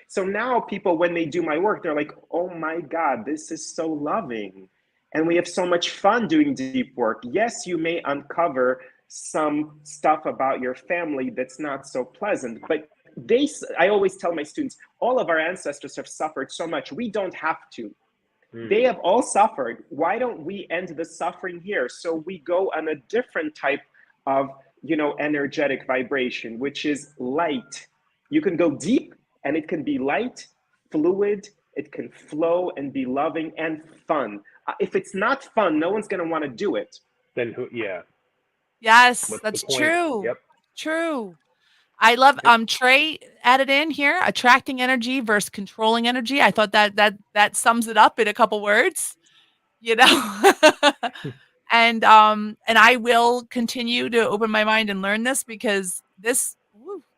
So now people, when they do my work, they're like, oh my God, this is so loving. And we have so much fun doing deep work. Yes, you may uncover some stuff about your family that's not so pleasant, but I always tell my students, all of our ancestors have suffered so much. We don't have to. They have all suffered. Why don't we end the suffering here? So we go on a different type of, energetic vibration, which is light. You can go deep and it can be light, fluid, it can flow and be loving and fun. If it's not fun, no one's going to want to do it. Then who? Yeah. Yes, What's that's the point? true. Yep. True. I love Yep. Trey added in here, attracting energy versus controlling energy. I thought that sums it up in a couple words, you know. And I will continue to open my mind and learn this because this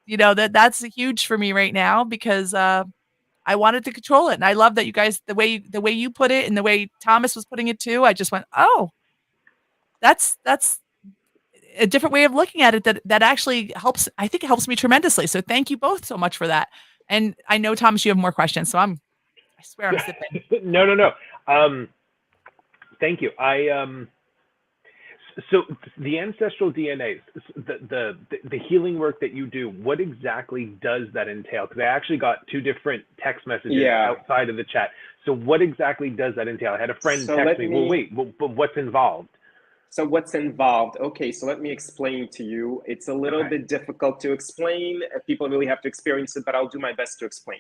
that's huge for me right now because I wanted to control it. And I love that you guys the way you put it and the way Thomas was putting it too. I just went, "Oh, that's a different way of looking at it that actually helps. I think it helps me tremendously. So thank you both so much for that. And I know Thomas, you have more questions, so I swear I'm sipping. No. Thank you. So the ancestral DNA, the healing work that you do, what exactly does that entail? Because I actually got two different text messages outside of the chat. So what exactly does that entail? I had a friend text me, well, wait, but what's involved? So what's involved? Okay, so let me explain to you. It's a little bit difficult to explain. People really have to experience it, but I'll do my best to explain.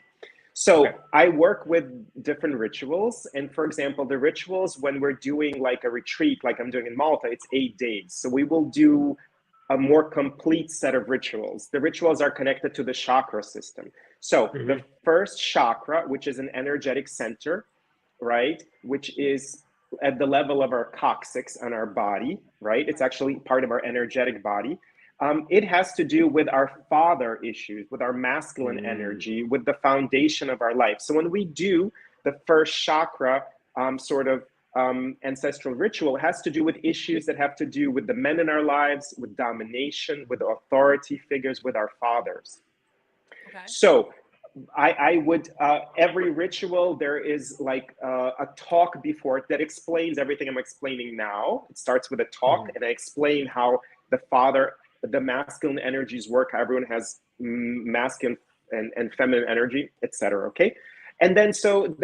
So I work with different rituals. And for example, the rituals, when we're doing like a retreat, like I'm doing in Malta, it's 8 days. So we will do a more complete set of rituals. The rituals are connected to the chakra system. So the first chakra, which is an energetic center, right, which is at the level of our coccyx on our body, right? It's actually part of our energetic body. It has to do with our father issues, with our masculine energy, with the foundation of our life. So when we do the first chakra ancestral ritual, it has to do with issues that have to do with the men in our lives, with domination, with authority figures, with our fathers. Okay. So I would, every ritual, there is like a talk before it that explains everything I'm explaining now. It starts with a talk and I explain how the masculine energies work, how everyone has masculine and feminine energy, etc. Okay. And then so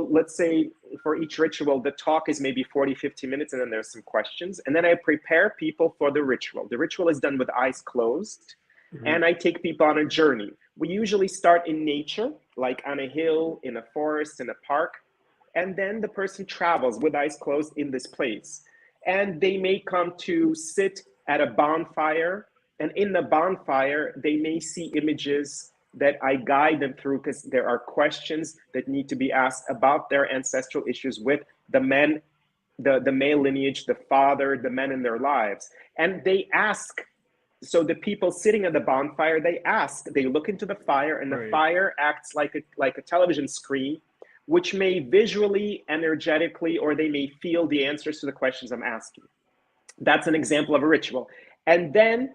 let's say for each ritual, the talk is maybe 40, 50 minutes, and then there's some questions. And then I prepare people for the ritual. The ritual is done with eyes closed. And I take people on a journey. We usually start in nature, like on a hill, in a forest, in a park. And then the person travels with eyes closed in this place. And they may come to sit at a bonfire. And in the bonfire, they may see images that I guide them through because there are questions that need to be asked about their ancestral issues with the men, the male lineage, the father, the men in their lives. And they ask. So the people sitting at the bonfire, they look into the fire, and the fire acts like a television screen, which may visually, energetically, or they may feel the answers to the questions I'm asking. That's an example of a ritual. And then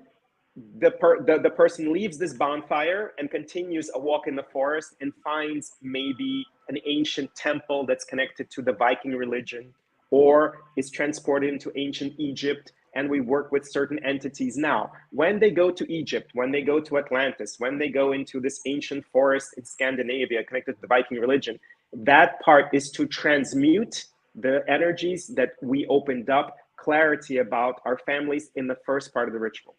the person leaves this bonfire and continues a walk in the forest and finds maybe an ancient temple that's connected to the Viking religion, or is transported into ancient Egypt. And we work with certain entities now. When they go to Egypt, when they go to Atlantis, when they go into this ancient forest in Scandinavia connected to the Viking religion, that part is to transmute the energies that we opened up, clarity about our families in the first part of the ritual.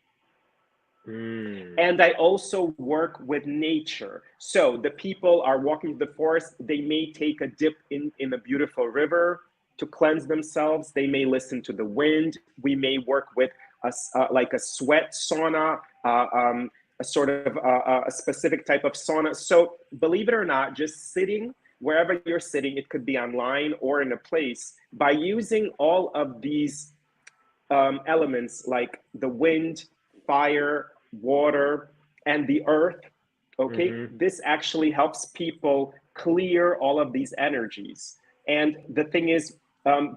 And I also work with nature. So the people are walking through the forest. They may take a dip in a beautiful river to cleanse themselves. They may listen to the wind. We may work with like a sweat sauna, a sort of a specific type of sauna. So believe it or not, just sitting wherever you're sitting, it could be online or in a place, by using all of these elements like the wind, fire, water, and the earth. Okay, Mhm. this actually helps people clear all of these energies. And the thing is,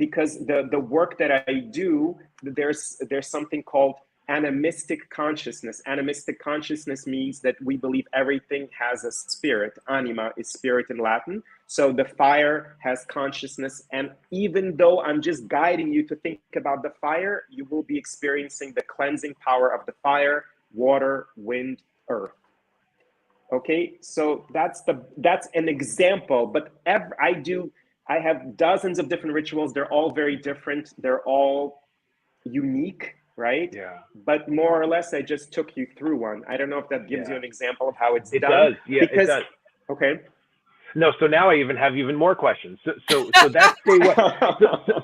because the work that I do, there's something called animistic consciousness. Animistic consciousness means that we believe everything has a spirit. Anima is spirit in Latin. So the fire has consciousness. And even though I'm just guiding you to think about the fire, you will be experiencing the cleansing power of the fire, water, wind, earth. Okay, so that's an example. But I have dozens of different rituals. They're all very different. They're all unique, right? Yeah. But more or less, I just took you through one. I don't know if that gives you an example of how it's It done. does. Yeah, because, it does. Okay. No, so now I even have even more questions. So that's day one.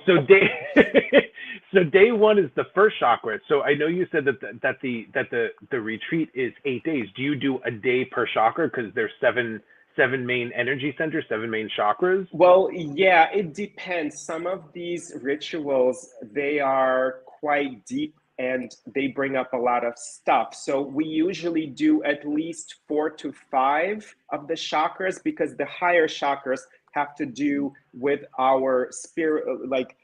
So day so day one is the first chakra. So I know you said that the retreat is 8 days. Do you do a day per chakra because there's seven main energy centers, 7 main chakras? Well, yeah, it depends. Some of these rituals, they are quite deep and they bring up a lot of stuff. So we usually do at least 4 to 5 of the chakras, because the higher chakras have to do with our spirit, like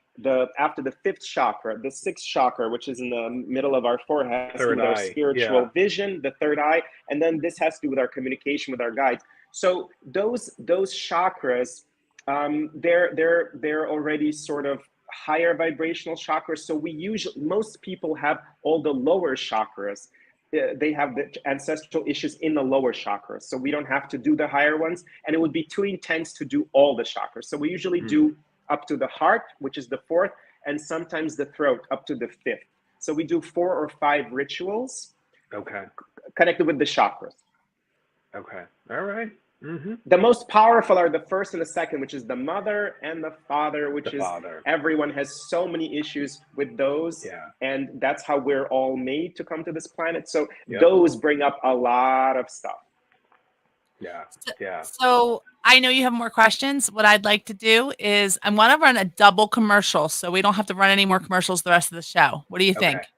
after the 5th chakra, the 6th chakra, which is in the middle of our forehead, has to do with our spiritual vision, the third eye, and then this has to do with our communication with our guides. So those chakras, they're already sort of higher vibrational chakras. So most people have all the lower chakras. They have the ancestral issues in the lower chakras. So we don't have to do the higher ones, and it would be too intense to do all the chakras. So we usually do up to the heart, which is the 4th, and sometimes the throat up to the 5th. So we do 4 or 5 rituals. Okay. Connected with the chakras. Okay. All right. Mm-hmm. The most powerful are the 1st and the 2nd, which is the mother and the father, everyone has so many issues with those. Yeah. And that's how we're all made to come to this planet. So those bring up a lot of stuff. Yeah. Yeah. So I know you have more questions. What I'd like to do is I want to run a double commercial so we don't have to run any more commercials the rest of the show. What do you think? Okay.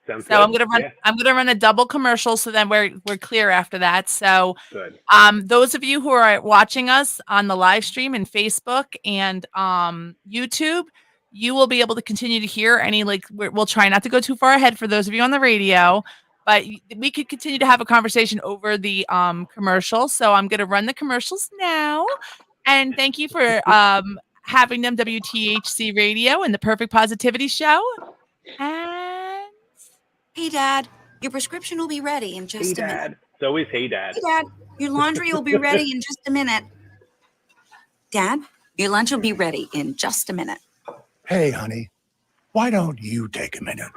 Sounds So good. I'm gonna run a double commercial so then we're clear after that. So Good. Those of you who are watching us on the live stream in Facebook and YouTube, you will be able to continue to hear any we'll try not to go too far ahead for those of you on the radio, but we could continue to have a conversation over the commercial. So I'm gonna run the commercials now. And thank you for having them, WTHC Radio and the Perfect Positivity Show. And hey, Dad, your prescription will be ready in just a minute. It's always hey, Dad. Hey, Dad, your laundry will be ready in just a minute. Dad, your lunch will be ready in just a minute. Hey, honey, why don't you take a minute?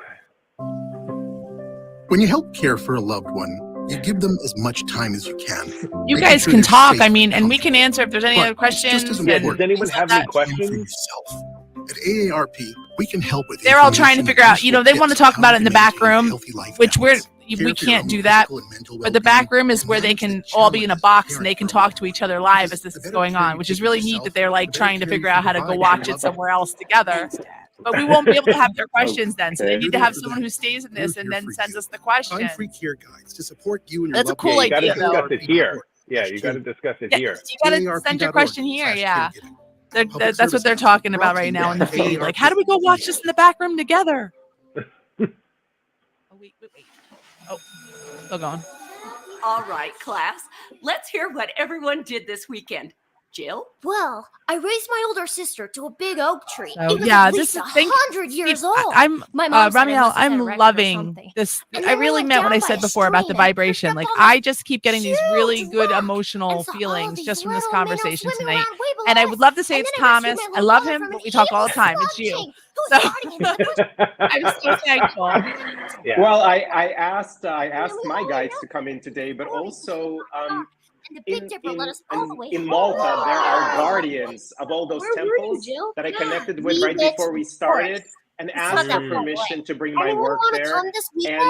When you help care for a loved one, you give them as much time as you can. You making guys sure can they're talk. safe I mean, and we comfortable. can answer if there's any But other questions. just as Yeah, important, does anyone have any for questions? yourself. At AARP, we can help with They're all trying to information figure and out, useful they want to tips talk on about how it in the to back maintain a room, healthy life which balance, we care for your can't own do that. physical and mental But the back well-being, room is and where they manage can the all be in a challenges of box and caring they can for a talk loved to each one. other live Because as this the is better going care on, you which take is of really neat yourself, that they're the like better trying to care you figure can out how to go provide watch your it loved somewhere else together. But we won't be able to have their questions then. So they need to have someone who stays in this and then sends us the questions. Find free care guides to support you and your That's a loved cool ones. You got to idea, though. discuss it here. Yeah, you got to discuss it Yeah, here. you got to send your question here. Yeah. Public That's what service they're announcement talking brought about to right you now by in the feed. Like, AARP. how do we go watch this in the back room together? Oh, wait. Oh, still going. All right, class. Let's hear what everyone did this weekend. Jill? Well, I raised my older sister to a big oak tree. So, It was yeah, at least 100 years old. I'm My mom said it Ramiel, must have set a I'm record or loving something. this. And I then we really went meant what down I by said a before about the stream and vibration. picked Like, up on I this just keep getting these really huge good rock emotional and saw all of feelings these just from this little minnows conversation swimming tonight. around way below And I would love to say us. it's And then I rescued Thomas. my I little love brother him, from but a we talk all the huge time. It's you. slug king who So was guarding against the I'm so thankful. Yeah. Well, I asked my guides to come in today, but also and the Big Dipper let us all the way in home. Malta, there are guardians of all those Where were you, temples Jill? that I connected We with right went before to we the started forest. and It's asked not for that far permission away. to bring my Anyone work want to there. come this weekend?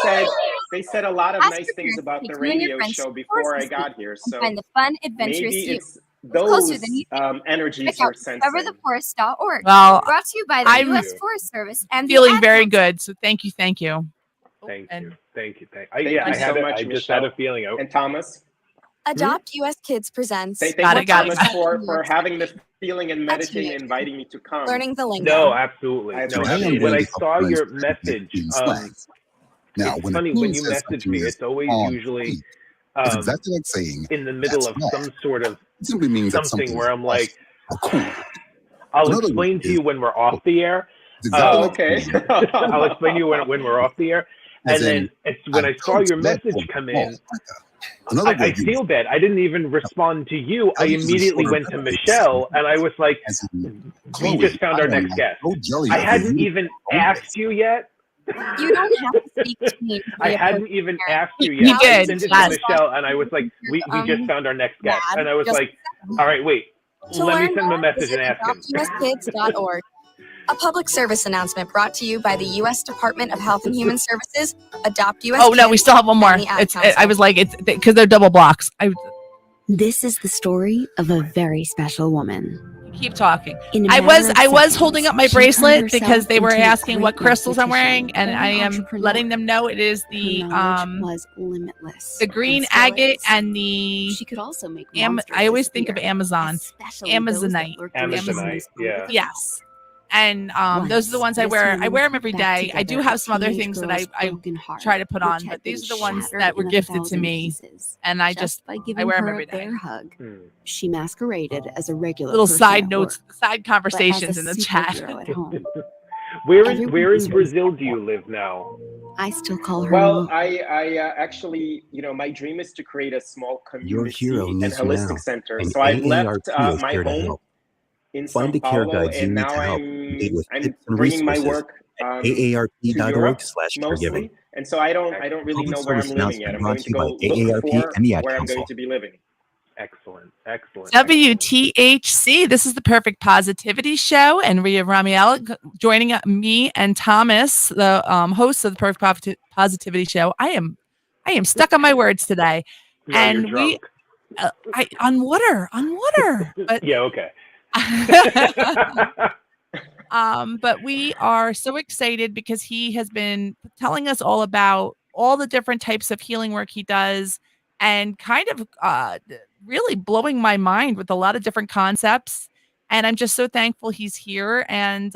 And they said a lot of Ask nice your things parents about to the take you and your radio friends show to the before forest I this got week here. and So find the fun, adventurous maybe you. it's Closer those than you think. energies Check you're out sensing. discovertheforest.org. Well, Brought to you by the I'm U.S. Forest Service and the feeling Ad very Council. good. So thank you. Thank you. And Thank you. Thank I you had so it. much, I just had a Michelle. feeling. And Thomas? Adopt US Kids presents Thank Got you, it, got it, Thomas, got it. for having the feeling and A meditating and teenager inviting me to come. learning the lingo. No, absolutely. I No, Today I'm appreciate when going to I be it. saw helping your friends with message, being slang. Now, it's when a funny teen when you says message something me. is It's always on usually point, it's exactly like saying in the middle that's of wrong. some sort of It simply means that something something where is I'm off like, or cool. I'll In other explain words, to you when we're off oh, the air. it's exactly like Okay. saying, I'll explain to you when we're off the air. as And then in, it's I when I saw don't your love message going come small in, like that. In other I words, you feel bad. I didn't even respond to you. I I'll use a immediately shorter went to variation, Michelle and I was like, as in, we Chloe, just found I our am next like guest. so jelly I over hadn't you. even asked you yet. You don't have to speak to me. To I be a hadn't perfect even parent. asked you he yet. I did. sent it to Yes. Michelle and I was like, we just found our next guest. Mad, And I was just like, all right, wait, to let me learn send him a more, message visit and ask him. adoptuskids.org. A public service announcement brought to you by the U.S. Department of Health and Human Services, Adopt U.S. Oh no, we Kids, still have one more. and the Ad It's. Council. I was like, it's because they're double blocks. This is the story of a very special woman. Keep talking. In a I matter of was seconds, holding up my she turned bracelet because herself they were into a asking what great crystals I'm wearing, mathematician and and I am entrepreneur. letting them know it is Her the knowledge was limitless. the green and still agate is. and the She could also make I monsters always think of disappear, Amazon, especially those that Amazonite. lurk deliciously Amazonite, yeah. under the Yes. And those are the Once, ones I this wear. I woman wear them put every back day. I do together have a some other teenage things that girl's I broken heart, try to put which on, had but been these are the ones shattered that were in gifted to 1,000 me, pieces and I just by I giving wear them her every a day. bear hug. She masqueraded as a regular Little person side at notes, work, side but as a conversations in the chat. superhero at home. Where Everyone in Brazil do you live now? I still call her Well, mom. I actually, my dream is to create a small Your hero community and needs you holistic now, center. and So I've left AARP is my here to home help. in Find Sao the care Paulo, guides you and need now to help, complete with I'm tips and bringing my resources work at to Europe aarp.org/caregiving. mostly. And so I don't really Public know where I'm service living yet. announcement I'm brought going to to you by go look AARP for and the Ad where I'm going Council. to be living. Excellent. Excellent. WTHC. This is the Perfect Positivity Show, and Steve Ramael joining me and Thomas, the hosts of the Perfect Positivity Show. I am stuck on my words today, No, and you're drunk. I on water, but Yeah, okay. but we are so excited because he has been telling us all about all the different types of healing work he does, and kind of really blowing my mind with a lot of different concepts. And I'm just so thankful he's here. And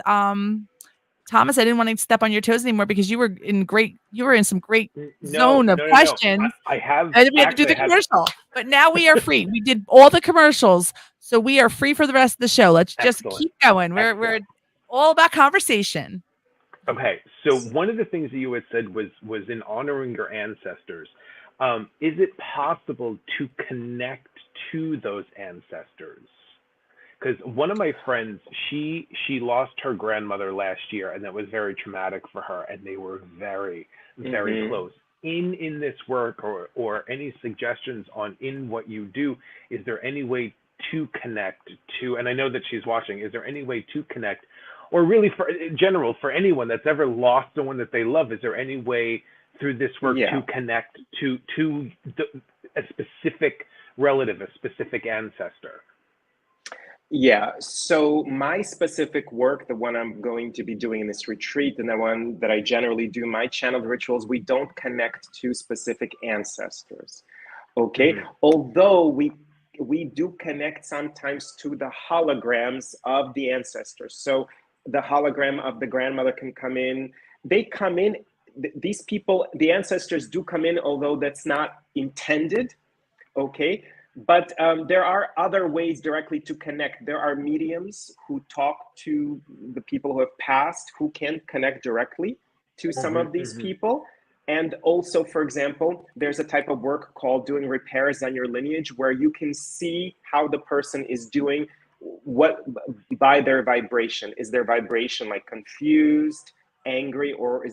Thomas, I didn't want to step on your toes anymore because you were in some great zone of No. questions. I have. And then we had to do the commercial, but now we are free. We did all the commercials, so we are free for the rest of the show. Let's just keep going. We're all about conversation. Okay, so one of the things that you had said was in honoring your ancestors. Is it possible to connect to those ancestors? Because one of my friends, she lost her grandmother last year, and that was very traumatic for her, and they were very, very close. In this work, or any suggestions on in what you do, is there any way to connect to? And I know that she's watching. Is there any way to connect, or really for in general for anyone that's ever lost someone that they love? Is there any way through this work to connect to a specific relative, a specific ancestor? Yeah, so my specific work, the one I'm going to be doing in this retreat, and the one that I generally do, my channeled rituals, we don't connect to specific ancestors. Okay, although we do connect sometimes to the holograms of the ancestors. So the hologram of the grandmother can come in. They come in. These people, the ancestors, do come in, although that's not intended. Okay. But there are other ways directly to connect. There are mediums who talk to the people who have passed, who can connect directly to some of these people. And also, for example, there's a type of work called doing repairs on your lineage, where you can see how the person is doing what by their vibration. Is their vibration like confused, angry, or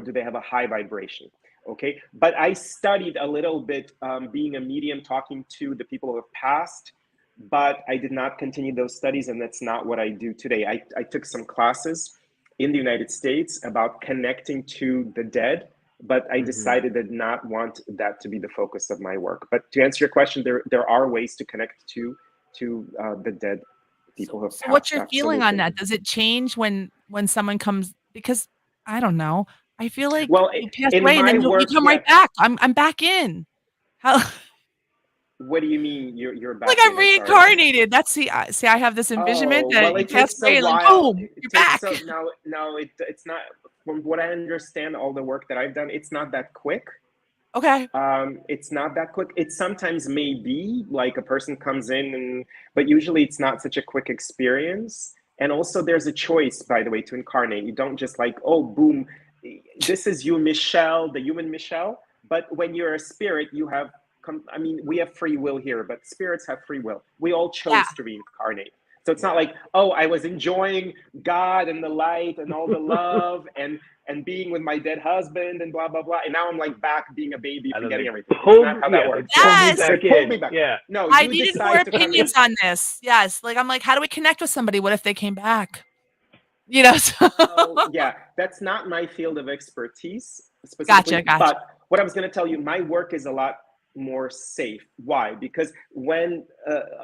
do they have a high vibration? Okay, but I studied a little bit being a medium, talking to the people who have passed, but I did not continue those studies, and that's not what I do today. I took some classes in the United States about connecting to the dead, but I decided to not want that to be the focus of my work. But to answer your question, there are ways to connect to the dead people who have passed. What's your feeling on Absolutely. that? Does it change when someone comes? Because I don't know. I feel like Well, you pass in away and my then you work, come right yes. back. I'm back in. How What do you mean you're like back I'm in? I'm sorry. reincarnated. That's see, I have this envisionment Oh, that well, you it pass takes a away and then while. boom, It you're takes back. a no, it's not, from what I understand, all the work that I've done, it's not that quick. Okay. It's not that quick. It sometimes may be like a person comes in but usually it's not such a quick experience. And also there's a choice, by the way, to incarnate. You don't just like, oh, boom, this is you, Michelle, the human Michelle. But when you're a spirit, you have, I mean, we have free will here, but spirits have free will. We all Yeah. chose to reincarnate. So it's not like, oh, I was enjoying God and the light and all the love and being with my dead husband and blah blah blah, and now I'm like back being a baby, And then forgetting they everything. It's pulled, not how yeah, that they works. pulled me Yes. They back pulled in. me back. Yeah. No, I you needed decide more to come in. opinions on this. Yes. Like I'm like, how do we connect with somebody? What if they came back? You know, so Well, yeah, that's not my field of expertise specifically. Gotcha. But what I was going to tell you, my work is a lot more safe. Why? Because when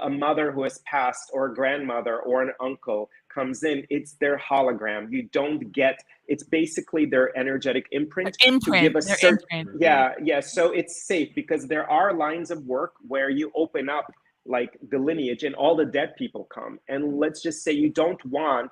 a mother who has passed, or a grandmother, or an uncle comes in, it's their hologram. You don't get. It's basically their energetic imprint to give a Their certain. imprint. Yeah. So it's safe because there are lines of work where you open up like the lineage and all the dead people come. And let's just say you don't want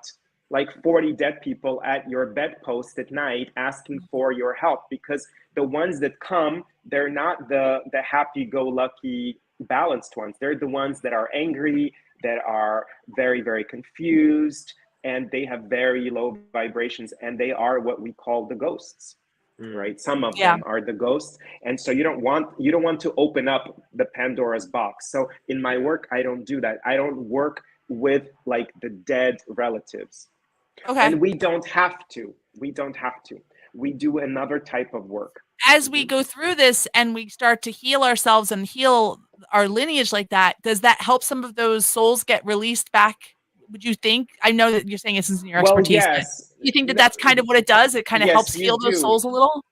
like 40 dead people at your bedpost at night asking for your help, because the ones that come, they're not the happy-go-lucky balanced ones. They're the ones that are angry, that are very, very confused, and they have very low vibrations, and they are what we call the ghosts. Right, some of Yeah. them are the ghosts, and so you don't want to open up the Pandora's box. So in my work, I don't do that. I don't work with like the dead relatives. Okay. And we don't have to. We do another type of work. As we go through this and we start to heal ourselves and heal our lineage like that, does that help some of those souls get released back? Would you think? I know that you're saying this isn't your Well, expertise, but yes. you think that No, that's kind of what it does? It kind of helps yes, you heal those do. souls a little?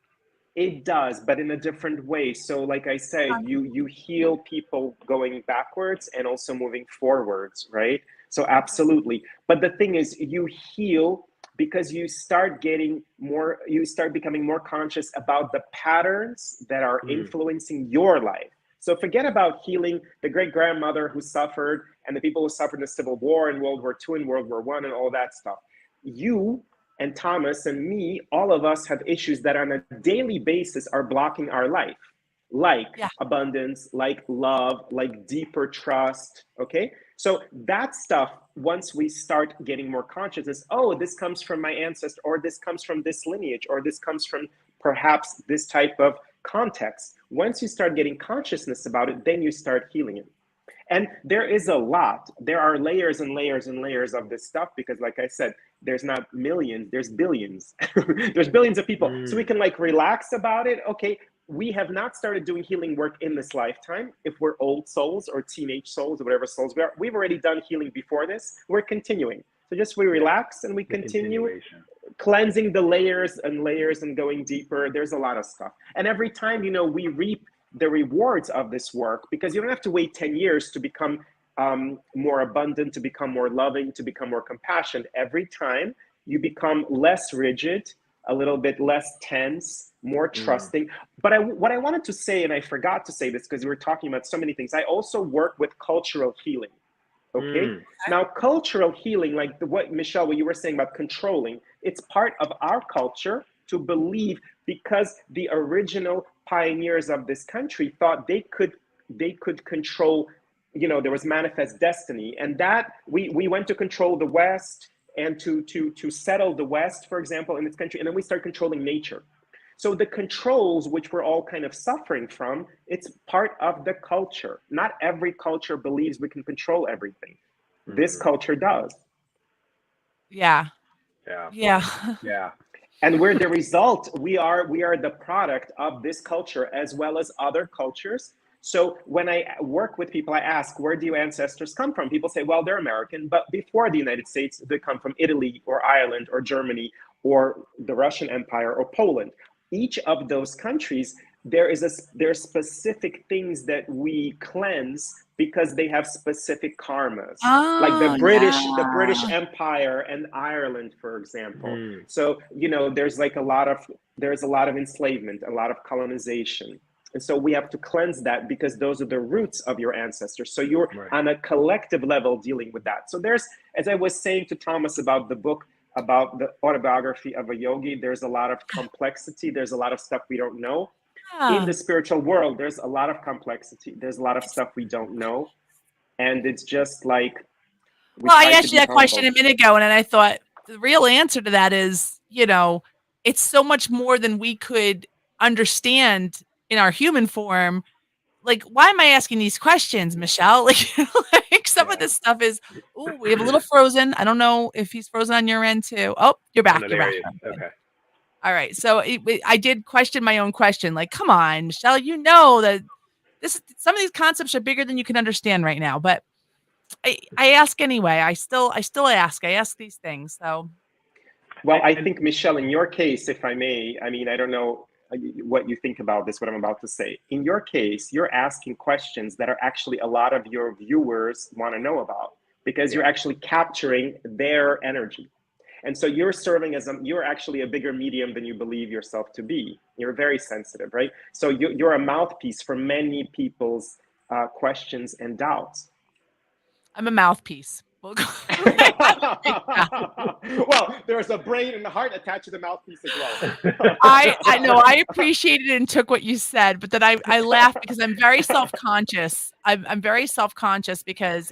It does, but in a different way. So like I said, you heal people going backwards and also moving forwards, right? So absolutely. But the thing is, you heal because you start becoming more conscious about the patterns that are influencing your life. So forget about healing the great grandmother who suffered and the people who suffered in the Civil War and World War II and World War I and all that stuff. You and Thomas and me, all of us have issues that on a daily basis are blocking our life, like abundance, like love, like deeper trust. Okay. So that stuff, once we start getting more consciousness, oh, this comes from my ancestor, or this comes from this lineage, or this comes from perhaps this type of context. Once you start getting consciousness about it, then you start healing it. And there is a lot. There are layers and layers and layers of this stuff because, like I said, there's not millions, there's billions. There's billions of people. So we can like relax about it. Okay, we have not started doing healing work in this lifetime. If we're old souls or teenage souls or whatever souls we are, we've already done healing before this. We're continuing. So just we relax and we continue cleansing the layers and layers and going deeper. There's a lot of stuff. And every time, we reap the rewards of this work, because you don't have to wait 10 years to become more abundant, to become more loving, to become more compassionate. Every time you become less rigid, a little bit less tense, more trusting. But what I wanted to say, and I forgot to say this because we were talking about so many things, I also work with cultural healing. Okay. Now, cultural healing, like what Michelle, what you were saying about controlling, it's part of our culture to believe, because the original pioneers of this country thought they could control, there was manifest destiny, and that we went to control the West and to settle the West, for example, in this country, and then we start controlling nature. So the controls, which we're all kind of suffering from, it's part of the culture. Not every culture believes we can control everything. This culture does. Yeah. And we're the result. We are the product of this culture as well as other cultures. So when I work with people, I ask, where do your ancestors come from? People say, well, they're American, but before the United States, they come from Italy or Ireland or Germany or the Russian Empire or Poland. Each of those countries, there are specific things that we cleanse because they have specific karmas, like Oh, the British yeah. Empire and Ireland, for example. Mm. So there's like there's a lot of enslavement, a lot of colonization, and so we have to cleanse that because those are the roots of your ancestors. So you're on a collective level dealing with that. So there's, as I was saying to Thomas about the book, about the autobiography of a yogi, there's a lot of complexity, there's a lot of stuff we don't know. In the spiritual world, there's a lot of complexity, there's a lot of stuff we don't know, and it's just like, well, I asked you that question a minute ago, and then I thought the real answer to that is, it's so much more than we could understand in our human form. Like, why am I asking these questions, Michelle? Like some of this stuff is, oh, we have a little frozen. I don't know if he's frozen on your end too. Oh, you're back. No, You're there back. he is. Okay. All right. So I did question my own question. Like, come on, Michelle, you know that some of these concepts are bigger than you can understand right now. But I ask anyway. I still ask. I ask these things. So. Well, I think, Michelle, in your case, if I may, I mean, I don't know what you think about this, what I'm about to say. In your case, you're asking questions that are actually a lot of your viewers want to know about, because you're actually capturing their energy. And so you're serving as you're actually a bigger medium than you believe yourself to be. You're very sensitive, right? So you're a mouthpiece for many people's questions and doubts. I'm a mouthpiece. Well, there's a brain and a heart attached to the mouthpiece as well. I know, I appreciated and took what you said, but then I laughed because I'm very self-conscious. I'm very self-conscious because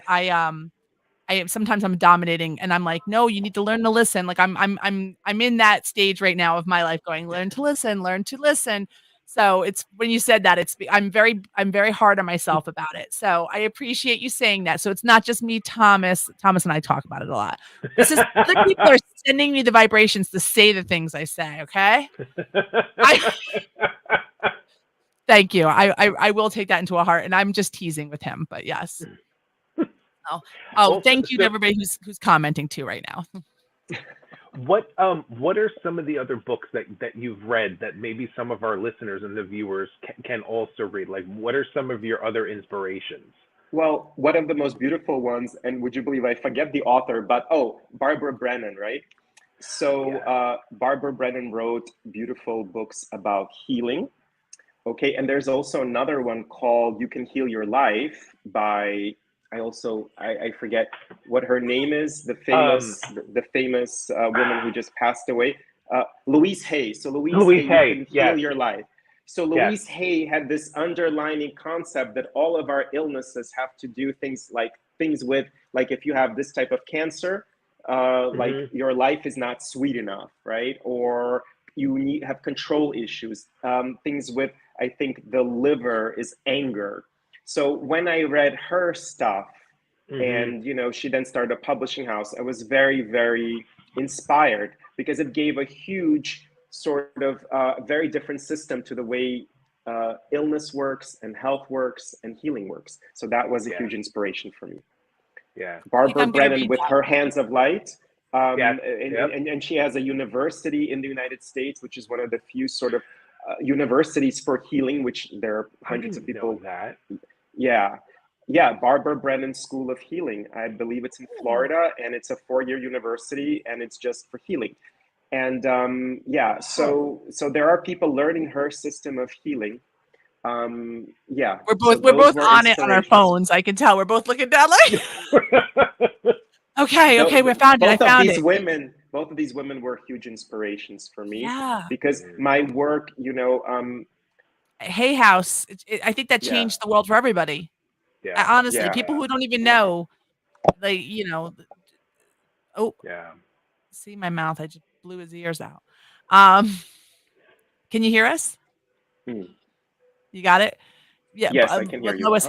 sometimes I'm dominating and I'm like, no, you need to learn to listen. Like I'm in that stage right now of my life going, learn to listen. So it's when you said that, I'm very hard on myself about it. So I appreciate you saying that. So it's not just me, Thomas and I talk about it a lot. This is other people are sending me the vibrations to say the things I say. Okay. Thank you. I will take that into a heart, and I'm just teasing with him, but yes. Thank you to everybody who's commenting too right now. What are some of the other books that you've read that maybe some of our listeners and the viewers can also read? Like, what are some of your other inspirations? Well, one of the most beautiful ones, and would you believe I forget the author, but Barbara Brennan, right? So Barbara Brennan wrote beautiful books about healing. Okay, and there's also another one called You Can Heal Your Life by, I forget what her name is, the famous woman who just passed away, Louise Hay. So Louise Hay, You Can Heal Your Life. So Louise Hay had this underlining concept that all of our illnesses have to do things with, like if you have this type of cancer, like your life is not sweet enough, right? Or you have control issues, things with, I think the liver is anger. So when I read her stuff, and she then started a publishing house, I was very, very inspired because it gave a huge sort of very different system to the way illness works and health works and healing works. So that was a huge inspiration for me. Yeah. Barbara Brennan with her Hands of Light. And she has a university in the United States, which is one of the few sort of universities for healing, which there are hundreds of people. That. Yeah, Barbara Brennan School of Healing. I believe it's in Florida, and it's a 4-year university, and it's just for healing. And so there are people learning her system of healing. We're both on it on our phones. I can tell we're both looking down like. Okay, we found it. I found it. Both of these women were huge inspirations for me. Yeah. Because my work, Hay House, I think that changed the world for everybody. Yeah. Honestly, people who don't even know, see my mouth. I just blew his ears out. Can you hear us? You got it? Yeah. Yes, I can hear you. Lois,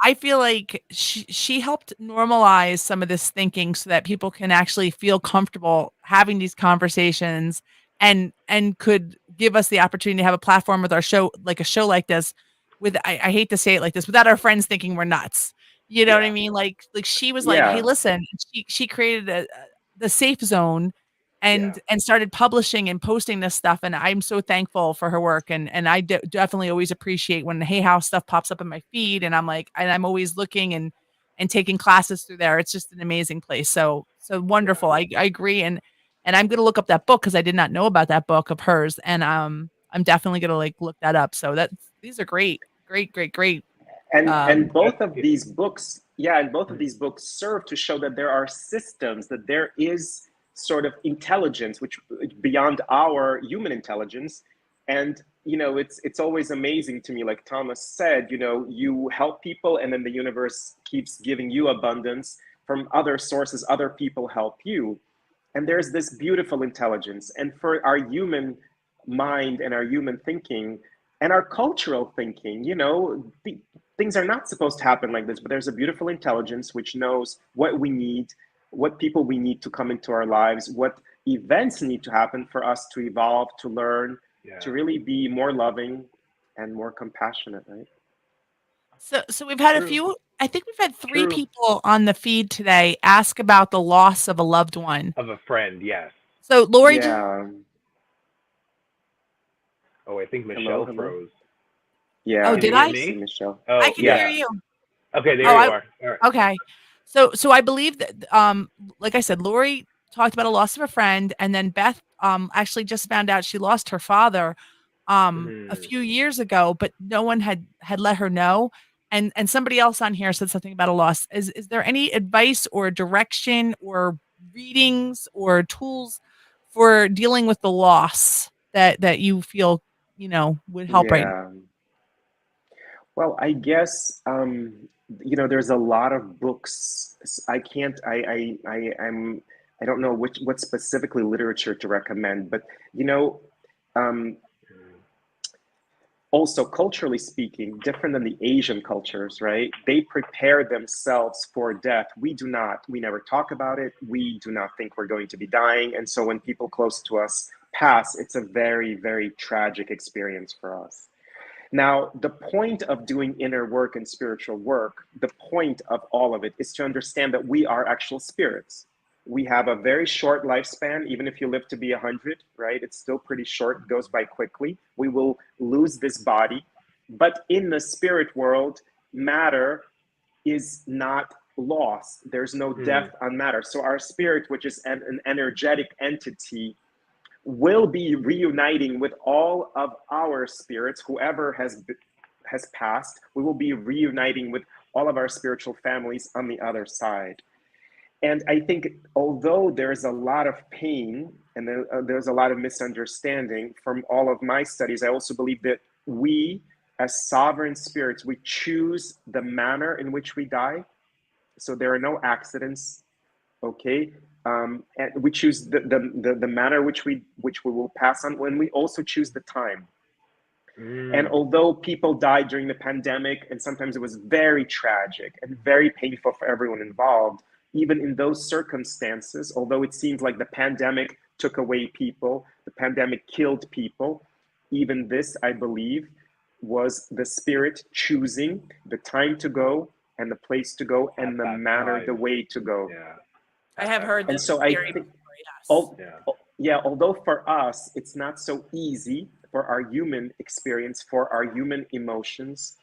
I feel like she helped normalize some of this thinking so that people can actually feel comfortable having these conversations and could give us the opportunity to have a platform with our show, like a show like this, with I hate to say it like this, without our friends thinking we're nuts. You know what I mean? Like she was like, hey, listen, she created the safe zone and started publishing and posting this stuff. And I'm so thankful for her work. And I definitely always appreciate when the Hay House stuff pops up in my feed, and I'm always looking and taking classes through there. It's just an amazing place. So wonderful. I agree. And I'm going to look up that book because I did not know about that book of hers. And I'm definitely going to like look that up. So these are great. And both of these books, and both of these books serve to show that there are systems, that there is sort of intelligence which beyond our human intelligence. And it's always amazing to me, like Thomas said, you help people and then the universe keeps giving you abundance from other sources. Other people help you, and there's this beautiful intelligence. And for our human mind and our human thinking and our cultural thinking, things are not supposed to happen like this, but there's a beautiful intelligence which knows what we need, what people we need to come into our lives, what events need to happen for us to evolve, to learn, to really be more loving and more compassionate, right? So we've had I think we've had 3 people on the feed today ask about the loss of a loved one. Of a friend, yes. So Lori, Oh, I think Michelle froze. Yeah. Oh, did I? See Michelle. Oh, I can hear you. Okay, there you are. All right. Okay. So I believe that like I said, Lori talked about a loss of a friend, and then Beth actually just found out she lost her father a few years ago, but no one had let her know. And somebody else on here said something about a loss. Is there any advice or direction or readings or tools for dealing with the loss that you feel would help right now? Well, I guess there's a lot of books. I can't. I don't know what specifically literature to recommend, but also culturally speaking, different than the Asian cultures, right? They prepare themselves for death. We do not. We never talk about it. We do not think we're going to be dying, and so when people close to us pass, it's a very, very tragic experience for us. Now, the point of doing inner work and spiritual work, the point of all of it is to understand that we are actual spirits. We have a very short lifespan, even if you live to be 100, right? It's still pretty short, it goes by quickly. We will lose this body. But in the spirit world, matter is not lost. There's no death on matter. So our spirit, which is an energetic entity, will be reuniting with all of our spirits. Whoever has passed, we will be reuniting with all of our spiritual families on the other side. And I think although there's a lot of pain and there's a lot of misunderstanding from all of my studies, I also believe that we as sovereign spirits, we choose the manner in which we die. So there are no accidents, okay? And we choose the manner which we will pass on, when we also choose the time. And although people died during the pandemic, and sometimes it was very tragic and very painful for everyone involved, even in those circumstances, although it seems like the pandemic took away people, the pandemic killed people, even this, I believe, was the spirit choosing the time to go and the place to go and the manner, the way to go. Yeah. I have heard and this so I theory think, before, yes. although for us it's not so easy for our human experience, for our human emotions,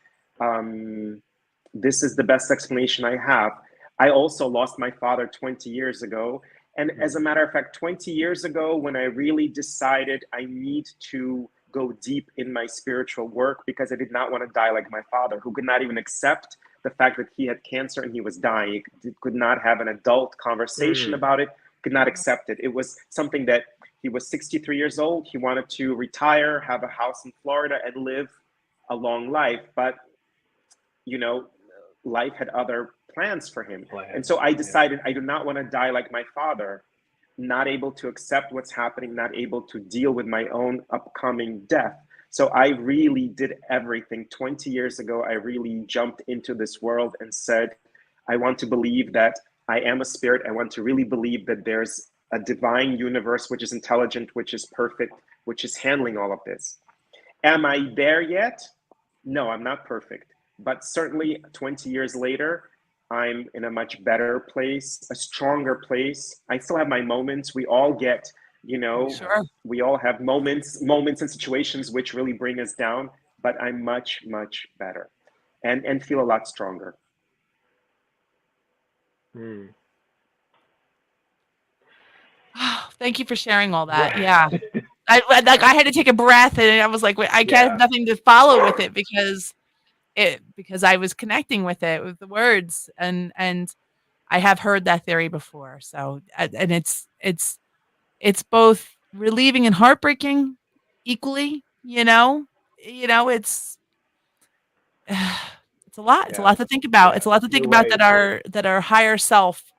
this is the best explanation I have. I also lost my father 20 years ago. And as a matter of fact, 20 years ago, when I really decided I need to go deep in my spiritual work, because I did not want to die like my father, who could not even accept the fact that he had cancer and he was dying. He could not have an adult conversation about it, could not accept it. It was something that he was 63 years old. He wanted to retire, have a house in Florida and live a long life. But, life had other plans for him. And so I decided I do not want to die like my father, not able to accept what's happening, not able to deal with my own upcoming death. So I really did everything. 20 years ago, I really jumped into this world and said, I want to believe that I am a spirit. I want to really believe that there's a divine universe, which is intelligent, which is perfect, which is handling all of this. Am I there yet? No, I'm not perfect. But certainly 20 years later, I'm in a much better place, a stronger place. I still have my moments. We all get You know, Sure. we all have moments and situations which really bring us down, but I'm much, much better and feel a lot stronger. Thank you for sharing all that. Yeah. I had to take a breath and I was like, wait, I can't have Yeah. nothing to follow with it because I was connecting with it with the words and I have heard that theory before. So and it's both relieving and heartbreaking equally, you know? You know, it's a lot. It's a Yeah. lot to think about. Yeah. It's a lot to think You're about right. that our higher self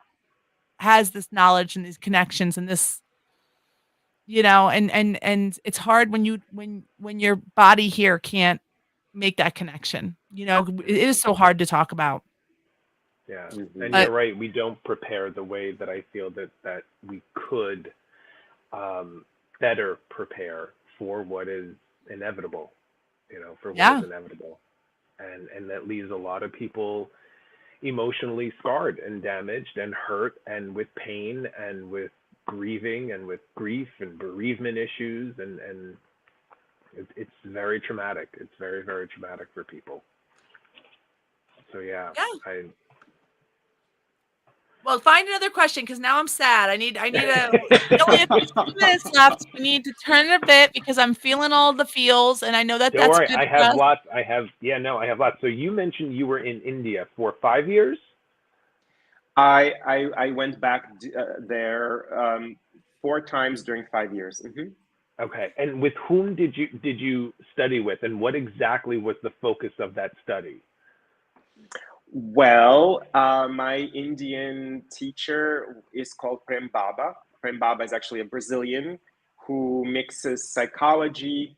has this knowledge and these connections and this, you know, and it's hard when when your body here can't make that connection. You know, it is so hard to talk about. Yeah. And Mhm. you're But right. We don't prepare the way that I feel that we could better prepare for what is inevitable, for what is yeah. inevitable. And that leaves a lot of people emotionally scarred and damaged and hurt and with pain and with grieving and with grief and bereavement issues and it's very traumatic. It's very, very traumatic for people. So yeah, Yeah. I Well, find another question because now I'm sad. I need we only have 15 minutes left. We need to turn it a bit because I'm feeling all the feels, and I know that don't that's worry. good I for have us. lots. I have yeah. No, I have lots. So you mentioned you were in India for 5 years. I went back there 4 times during 5 years. Okay. And with whom did you study with, and what exactly was the focus of that study? Well, my Indian teacher is called Prem Baba. Prem Baba is actually a Brazilian who mixes psychology,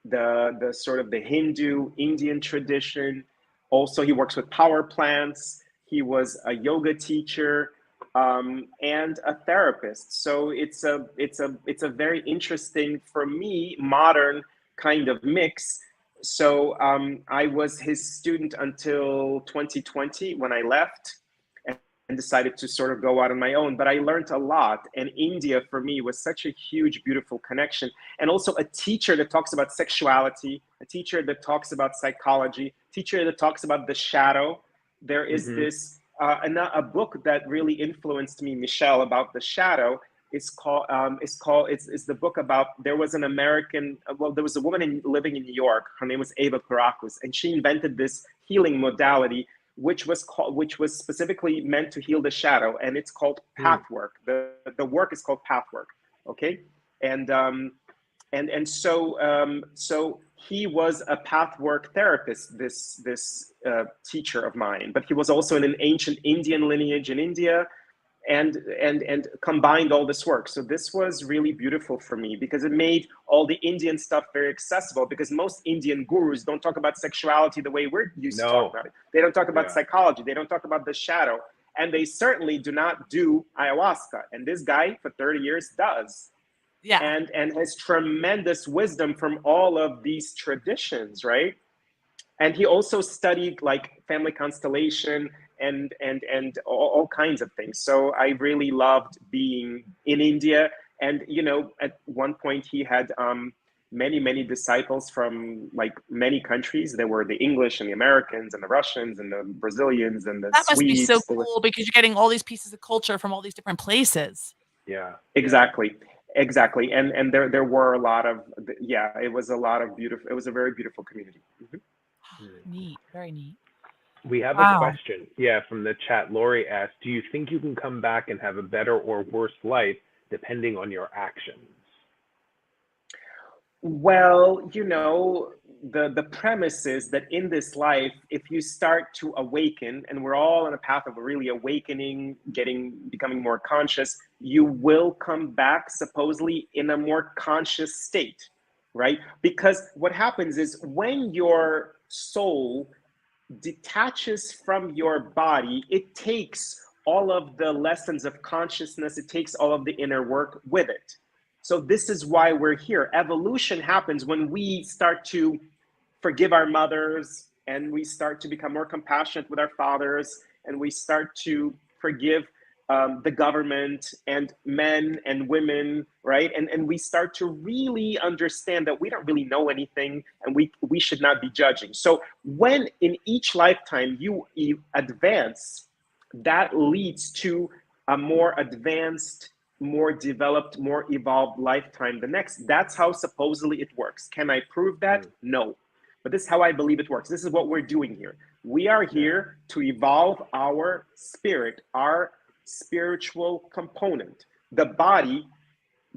the sort of the Hindu Indian tradition. Also, he works with power plants. He was a yoga teacher and a therapist. So it's a very interesting for me modern kind of mix. So I was his student until 2020 when I left and decided to sort of go out on my own. But I learned a lot. And India for me was such a huge, beautiful connection. And also a teacher that talks about sexuality, a teacher that talks about psychology, teacher that talks about the shadow. There is Mhm. this, a book that really influenced me, Michelle, about the shadow. It's the book about, there was an American, well, there was a woman living in New York. Her name was Ava Karakus, and she invented this healing modality which was specifically meant to heal the shadow, and it's called Mm. pathwork. The work is called pathwork. Okay, and so he was a pathwork therapist. This teacher of mine, but he was also in an ancient Indian lineage in India, and combined all this work. So this was really beautiful for me because it made all the Indian stuff very accessible, because most Indian gurus don't talk about sexuality the way we're used to talk No. about it. They don't talk about Yeah. psychology. They don't talk about the shadow. And they certainly do not do ayahuasca. And this guy for 30 years does. Yeah. And has tremendous wisdom from all of these traditions, right? And he also studied like family constellation and all kinds of things. So I really loved being in India. And at one point he had many disciples from like many countries. There were the English and the Americans and the Russians and the Brazilians and the That must be so Swedes. There was cool because you're getting all these pieces of culture from all these different places. Yeah. exactly, and there were a lot of, yeah, it was a lot of beautiful. It was a very beautiful community. Neat. Very neat. We have a Wow. question, yeah, from the chat. Lori asked, "Do you think you can come back and have a better or worse life depending on your actions?" Well, the premise is that in this life, if you start to awaken, and we're all on a path of really awakening, becoming more conscious, you will come back supposedly in a more conscious state, right? Because what happens is when your soul detaches from your body, it takes all of the lessons of consciousness, it takes all of the inner work with it. So, this is why we're here. Evolution happens when we start to forgive our mothers, and we start to become more compassionate with our fathers, and we start to forgive the government and men and women, right? And we start to really understand that we don't really know anything, and we should not be judging. So when in each lifetime you advance, that leads to a more advanced, more developed, more evolved lifetime the next. That's how supposedly it works. Can I prove that? No. But this is how I believe it works. This is what we're doing here. We are here to evolve our spirit, our spiritual component. The body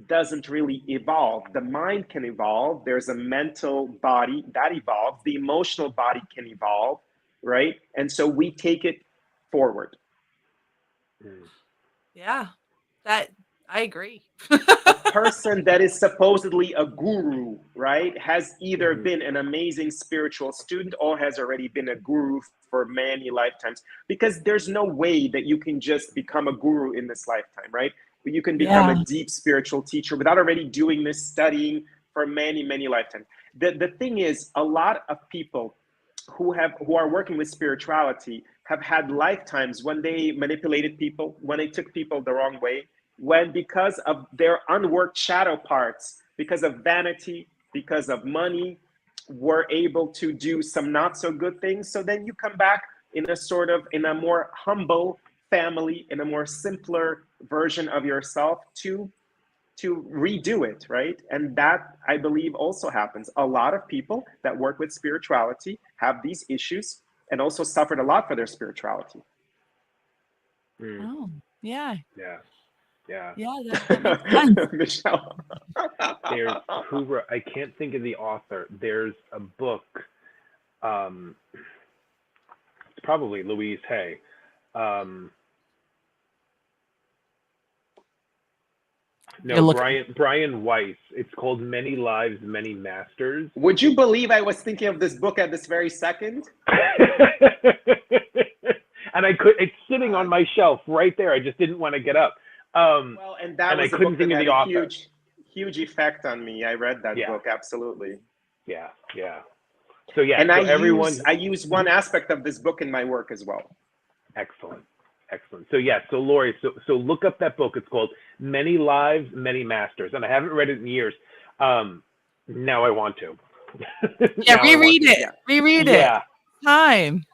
doesn't really evolve. The mind can evolve. There's a mental body that evolves. The emotional body can evolve, right? And so we take it forward. Yeah, that I agree. A person that is supposedly a guru, right, has either been an amazing spiritual student or has already been a guru for many lifetimes, because there's no way that you can just become a guru in this lifetime, right? But you can become a deep spiritual teacher without already doing this, studying for many, many lifetimes. The thing is, a lot of people who are working with spirituality have had lifetimes when they manipulated people, when they took people the wrong way, when because of their unworked shadow parts, because of vanity, because of money, were able to do some not so good things. So then you come back in a more humble family, in a more simpler version of yourself to redo it, right? And that, I believe, also happens. A lot of people that work with spirituality have these issues and also suffered a lot for their spirituality. Oh, yeah. Yeah. Yeah. Yeah, that makes sense. Michelle. There's I can't think of the author. There's a book. It's probably Louise Hay. No, Brian Weiss. It's called Many Lives, Many Masters. Would you believe I was thinking of this book at this very second? And it's sitting on my shelf right there. I just didn't want to get up. Well, and that was I couldn't book think that of had the a author. huge effect on me. I read that book, absolutely. Yeah, yeah. So yeah, and so I use one aspect of this book in my work as well. Excellent. So yeah, so Lori, so look up that book. It's called Many Lives, Many Masters, and I haven't read it in years. Now I want to. Yeah, reread it. Reread it. Time.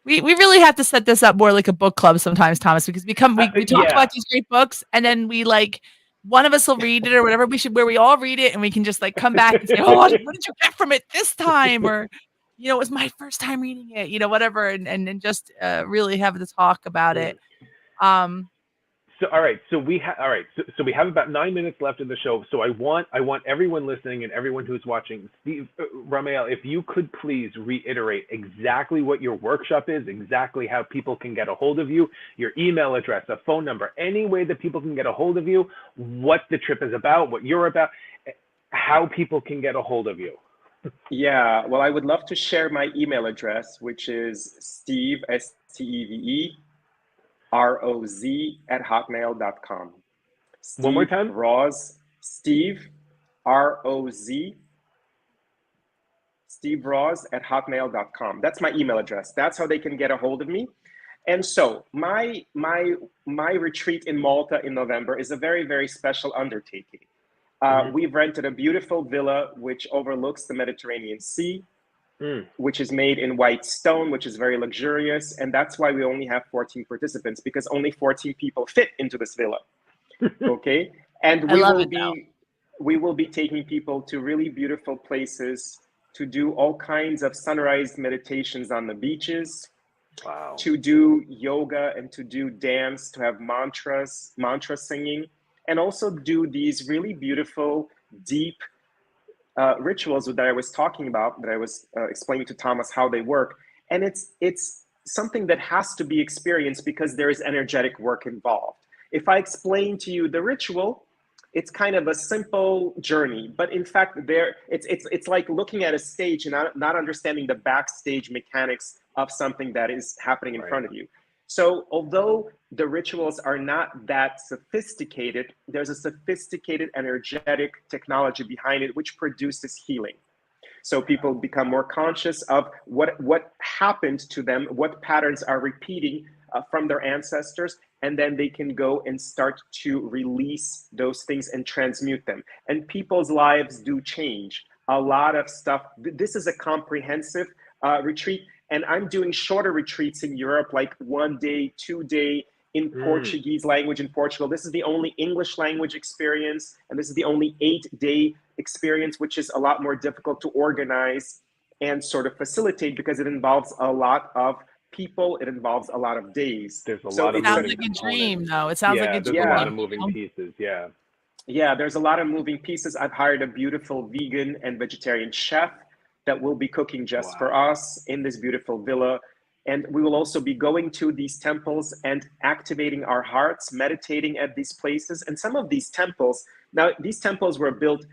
We really have to set this up more like a book club sometimes, Thomas, because we talk about these great books, and then we one of us will read it or whatever. Where we all read it, and we can just come back and say, "Oh, what did you get from it this time?" Or, it was my first time reading it, whatever, and just really have the talk about it. So all right, so we have about 9 minutes left in the show. So I want everyone listening and everyone who's watching, Steve Ramael, if you could please reiterate exactly what your workshop is, exactly how people can get a hold of you, your email address, a phone number, any way that people can get a hold of you, what the trip is about, what you're about, how people can get a hold of you. Yeah, well, I would love to share my email address, which is Steve, Steve, ROZ@hotmail.com. One more time? Steve, ROZ, Steve Roz at hotmail.com. That's my email address. That's how they can get a hold of me. And so my retreat in Malta in November is a very, very special undertaking. We've rented a beautiful villa which overlooks the Mediterranean Sea, which is made in white stone, which is very luxurious. And that's why we only have 14 participants, because only 14 people fit into this villa. Okay. And we will be taking people to really beautiful places, to do all kinds of sunrise meditations on the beaches, to do yoga and to do dance, to have mantra singing, and also do these really beautiful, deep rituals that I was talking about, that I was explaining to Thomas how they work. And it's something that has to be experienced because there is energetic work involved. If I explain to you the ritual, it's kind of a simple journey, but in fact, it's like looking at a stage and not understanding the backstage mechanics of something that is happening in front of you. So although the rituals are not that sophisticated, there's a sophisticated energetic technology behind it, which produces healing. So people become more conscious of what happened to them, what patterns are repeating from their ancestors, and then they can go and start to release those things and transmute them. And people's lives do change. A lot of stuff. This is a comprehensive retreat, and I'm doing shorter retreats in Europe, like 1 day, 2 day, in Portuguese language in Portugal. This is the only English language experience, and this is the only 8-day experience, which is a lot more difficult to organize and sort of facilitate because it involves a lot of people. It involves a lot of days. There's a lot of Sounds moving like a components. dream, though. It sounds like a There's dream. a lot of moving pieces. Yeah. Yeah, there's a lot of moving pieces. I've hired a beautiful vegan and vegetarian chef that will be cooking just for us in this beautiful villa. And we will also be going to these temples and activating our hearts, meditating at these places. And some of these temples, now these temples were built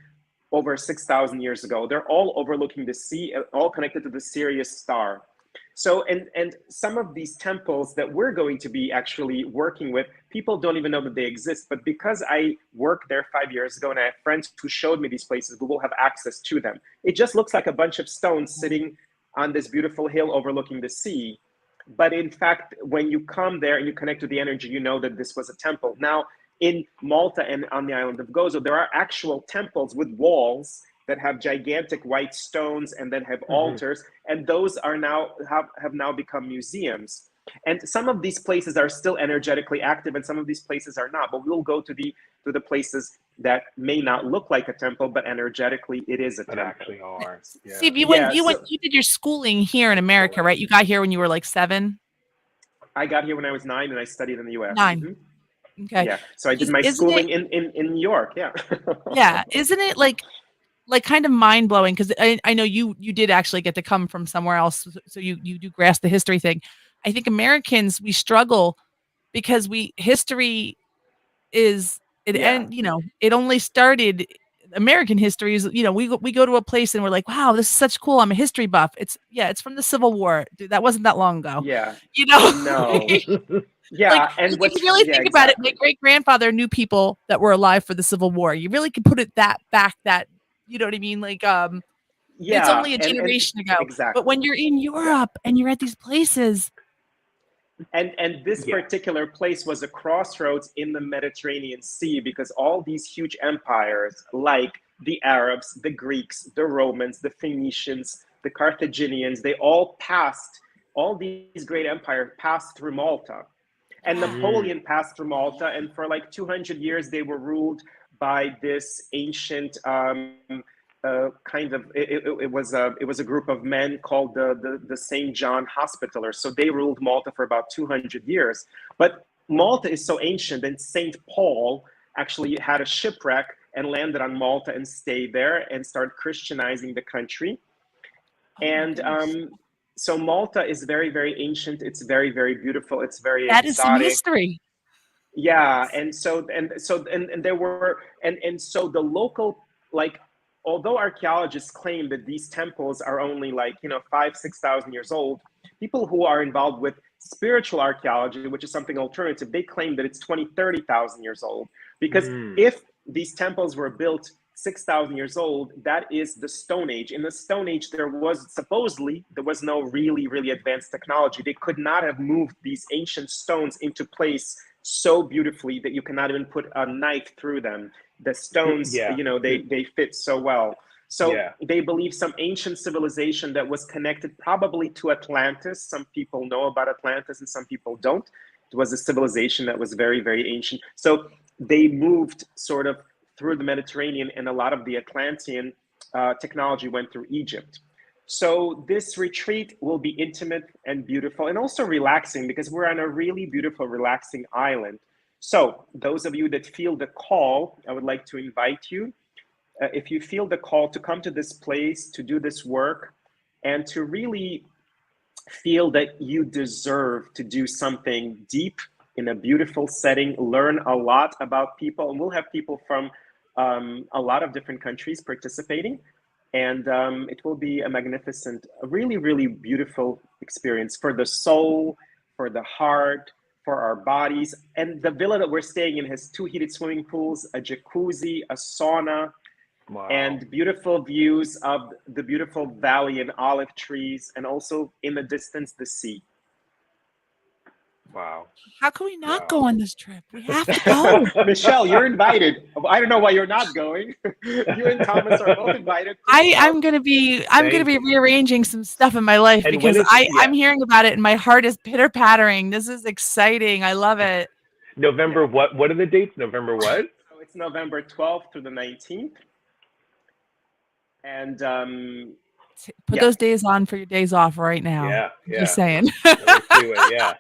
over 6,000 years ago. They're all overlooking the sea, all connected to the Sirius star. So, and some of these temples that we're going to be actually working with, people don't even know that they exist. But because I worked there 5 years ago and I have friends who showed me these places, we will have access to them. It just looks like a bunch of stones sitting on this beautiful hill overlooking the sea. But in fact, when you come there and you connect to the energy, you know that this was a temple. Now, in Malta and on the island of Gozo, there are actual temples with walls that have gigantic white stones and then have altars, and those are now have now become museums. And some of these places are still energetically active, and some of these places are not. But we'll go to the places that may not look like a temple, but energetically it is a temple. Actually are. Yeah. Steve, you did your schooling here in America, right? You got here when you were like 7. I got here when I was 9, and I studied in the U.S. 9. Okay. Yeah. So I did my schooling in New York. Yeah. Yeah. Isn't it like kind of mind blowing? Because I know you did actually get to come from somewhere else, so you do grasp the history thing. I think Americans, we struggle because history is it, and it only started. American history is, we go to a place and we're like, wow, this is such cool. I'm a history buff. It's from the Civil War. Dude, that wasn't that long ago. Yeah. No. Yeah, like, and if you really think about it, my great grandfather knew people that were alive for the Civil War. You really could put it back. You know what I mean? Like, it's only a generation ago. Exactly. But when you're in Europe and you're at these places, and this particular place was a crossroads in the Mediterranean Sea, because all these huge empires like the Arabs, the Greeks, the Romans, the Phoenicians, the Carthaginians, all these great empires passed through Malta. And Napoleon passed through Malta, and for like 200 years they were ruled by this ancient it was a group of men called the St. John Hospitallers. So they ruled Malta for about 200 years. But Malta is so ancient, and St. Paul actually had a shipwreck and landed on Malta and stayed there and started Christianizing the country. So Malta is very, very ancient. It's very, very beautiful. It's very that exotic. is some history. Yeah, and so the local, like, although archaeologists claim that these temples are only 5,000-6,000 years old, people who are involved with spiritual archaeology, which is something alternative, they claim that it's 20,000-30,000 years old. Because if these temples were built 6,000 years old, that is the Stone Age. In the Stone Age, there was no really, really advanced technology. They could not have moved these ancient stones into place so beautifully that you cannot even put a knife through them. The stones, they fit so well. So they believe some ancient civilization that was connected probably to Atlantis. Some people know about Atlantis and some people don't. It was a civilization that was very, very ancient. So they moved sort of through the Mediterranean, and a lot of the Atlantean technology went through Egypt. So this retreat will be intimate and beautiful, and also relaxing, because we're on a really beautiful, relaxing island. So those of you that feel the call, I would like to invite you, if you feel the call, to come to this place, to do this work, and to really feel that you deserve to do something deep in a beautiful setting, learn a lot about people. And we'll have people from a lot of different countries participating. And it will be a magnificent, a really, really beautiful experience for the soul, for the heart, for our bodies. And the villa that we're staying in has 2 heated swimming pools, a jacuzzi, a sauna, and beautiful views of the beautiful valley and olive trees, and also in the distance, the sea. Wow. How can we not Wow. go on this trip? We have to go. Michelle, you're invited. I don't know why you're not going. You and Thomas are both invited. I'm gonna be Thank rearranging some stuff in my life And when because is I'm hearing about it and my heart is pitter pattering. This is exciting. I love it. November what? What are the dates? November what? So it's November 12th through the 19th. And Put those days on for your days off right now. Yeah, I'm yeah. just saying. Let's do it. Yeah.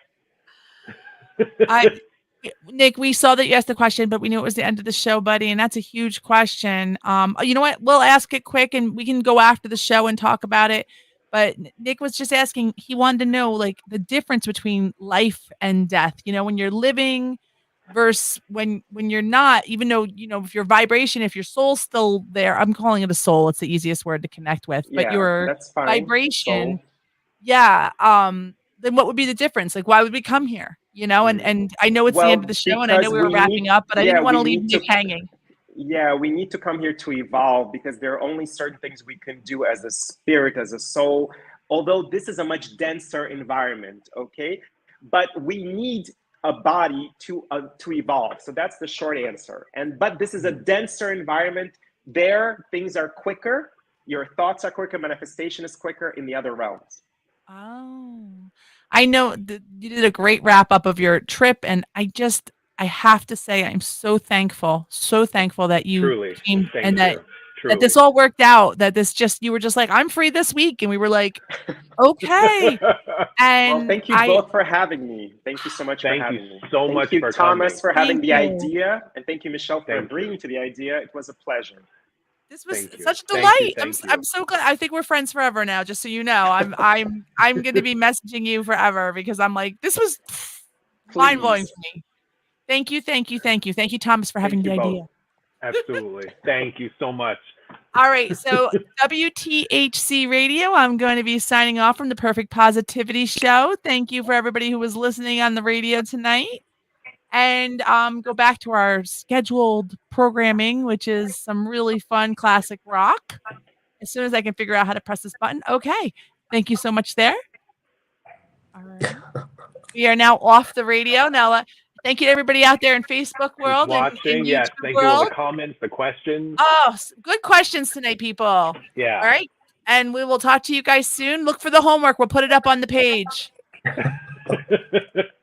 Nick, we saw that you asked the question, but we knew it was the end of the show, buddy, and that's a huge question. You know what? We'll ask it quick, and we can go after the show and talk about it. But Nick was just asking; he wanted to know, like, the difference between life and death. You know, when you're living versus when you're not. Even though if your vibration, if your soul's still there, I'm calling it a soul. It's the easiest word to connect with. But yeah, your that's fine. vibration, Soul. yeah. Then what would be the difference? Like, why would we come here? And I know it's the end of the show, and I know because we were wrapping up, but I didn't want to leave Nick hanging. Yeah, we need to come here to evolve because there are only certain things we can do as a spirit, as a soul, although this is a much denser environment, okay? But we need a body to evolve. So that's the short answer. But this is a denser environment. There, things are quicker. Your thoughts are quicker. Manifestation is quicker in the other realms. Oh, I know you did a great wrap up of your trip, and I have to say I'm so thankful that you Truly. came Thank and that you. Truly. this all worked out. That you were just like, I'm free this week, and we were like, okay. And well, thank you both for having me. Thank you so much for having me. Thank you so much for Thomas, coming. for having Thank the you. idea, and thank you, Michelle, for agreeing to the idea. It was a pleasure. This was Thank you. such a Thank delight. you, thank you. I'm so glad. I think we're friends forever now. Just so you know, I'm going to be messaging you forever because I'm like, this was mind blowing for me. Thank you, Thomas, for having the idea. Absolutely. Thank you so much. All right, so WTHC Radio, I'm going to be signing off from the Perfect Positivity Show. Thank you for everybody who was listening on the radio tonight. And go back to our scheduled programming, which is some really fun classic rock. As soon as I can figure out how to press this button. Okay. Thank you so much there. All right. We are now off the radio. Now, thank you to everybody out there in Facebook world and in YouTube yes. Thank world. you for the comments, the questions. Oh, good questions tonight, people. Yeah. All right. And we will talk to you guys soon. Look for the homework. We'll put it up on the page.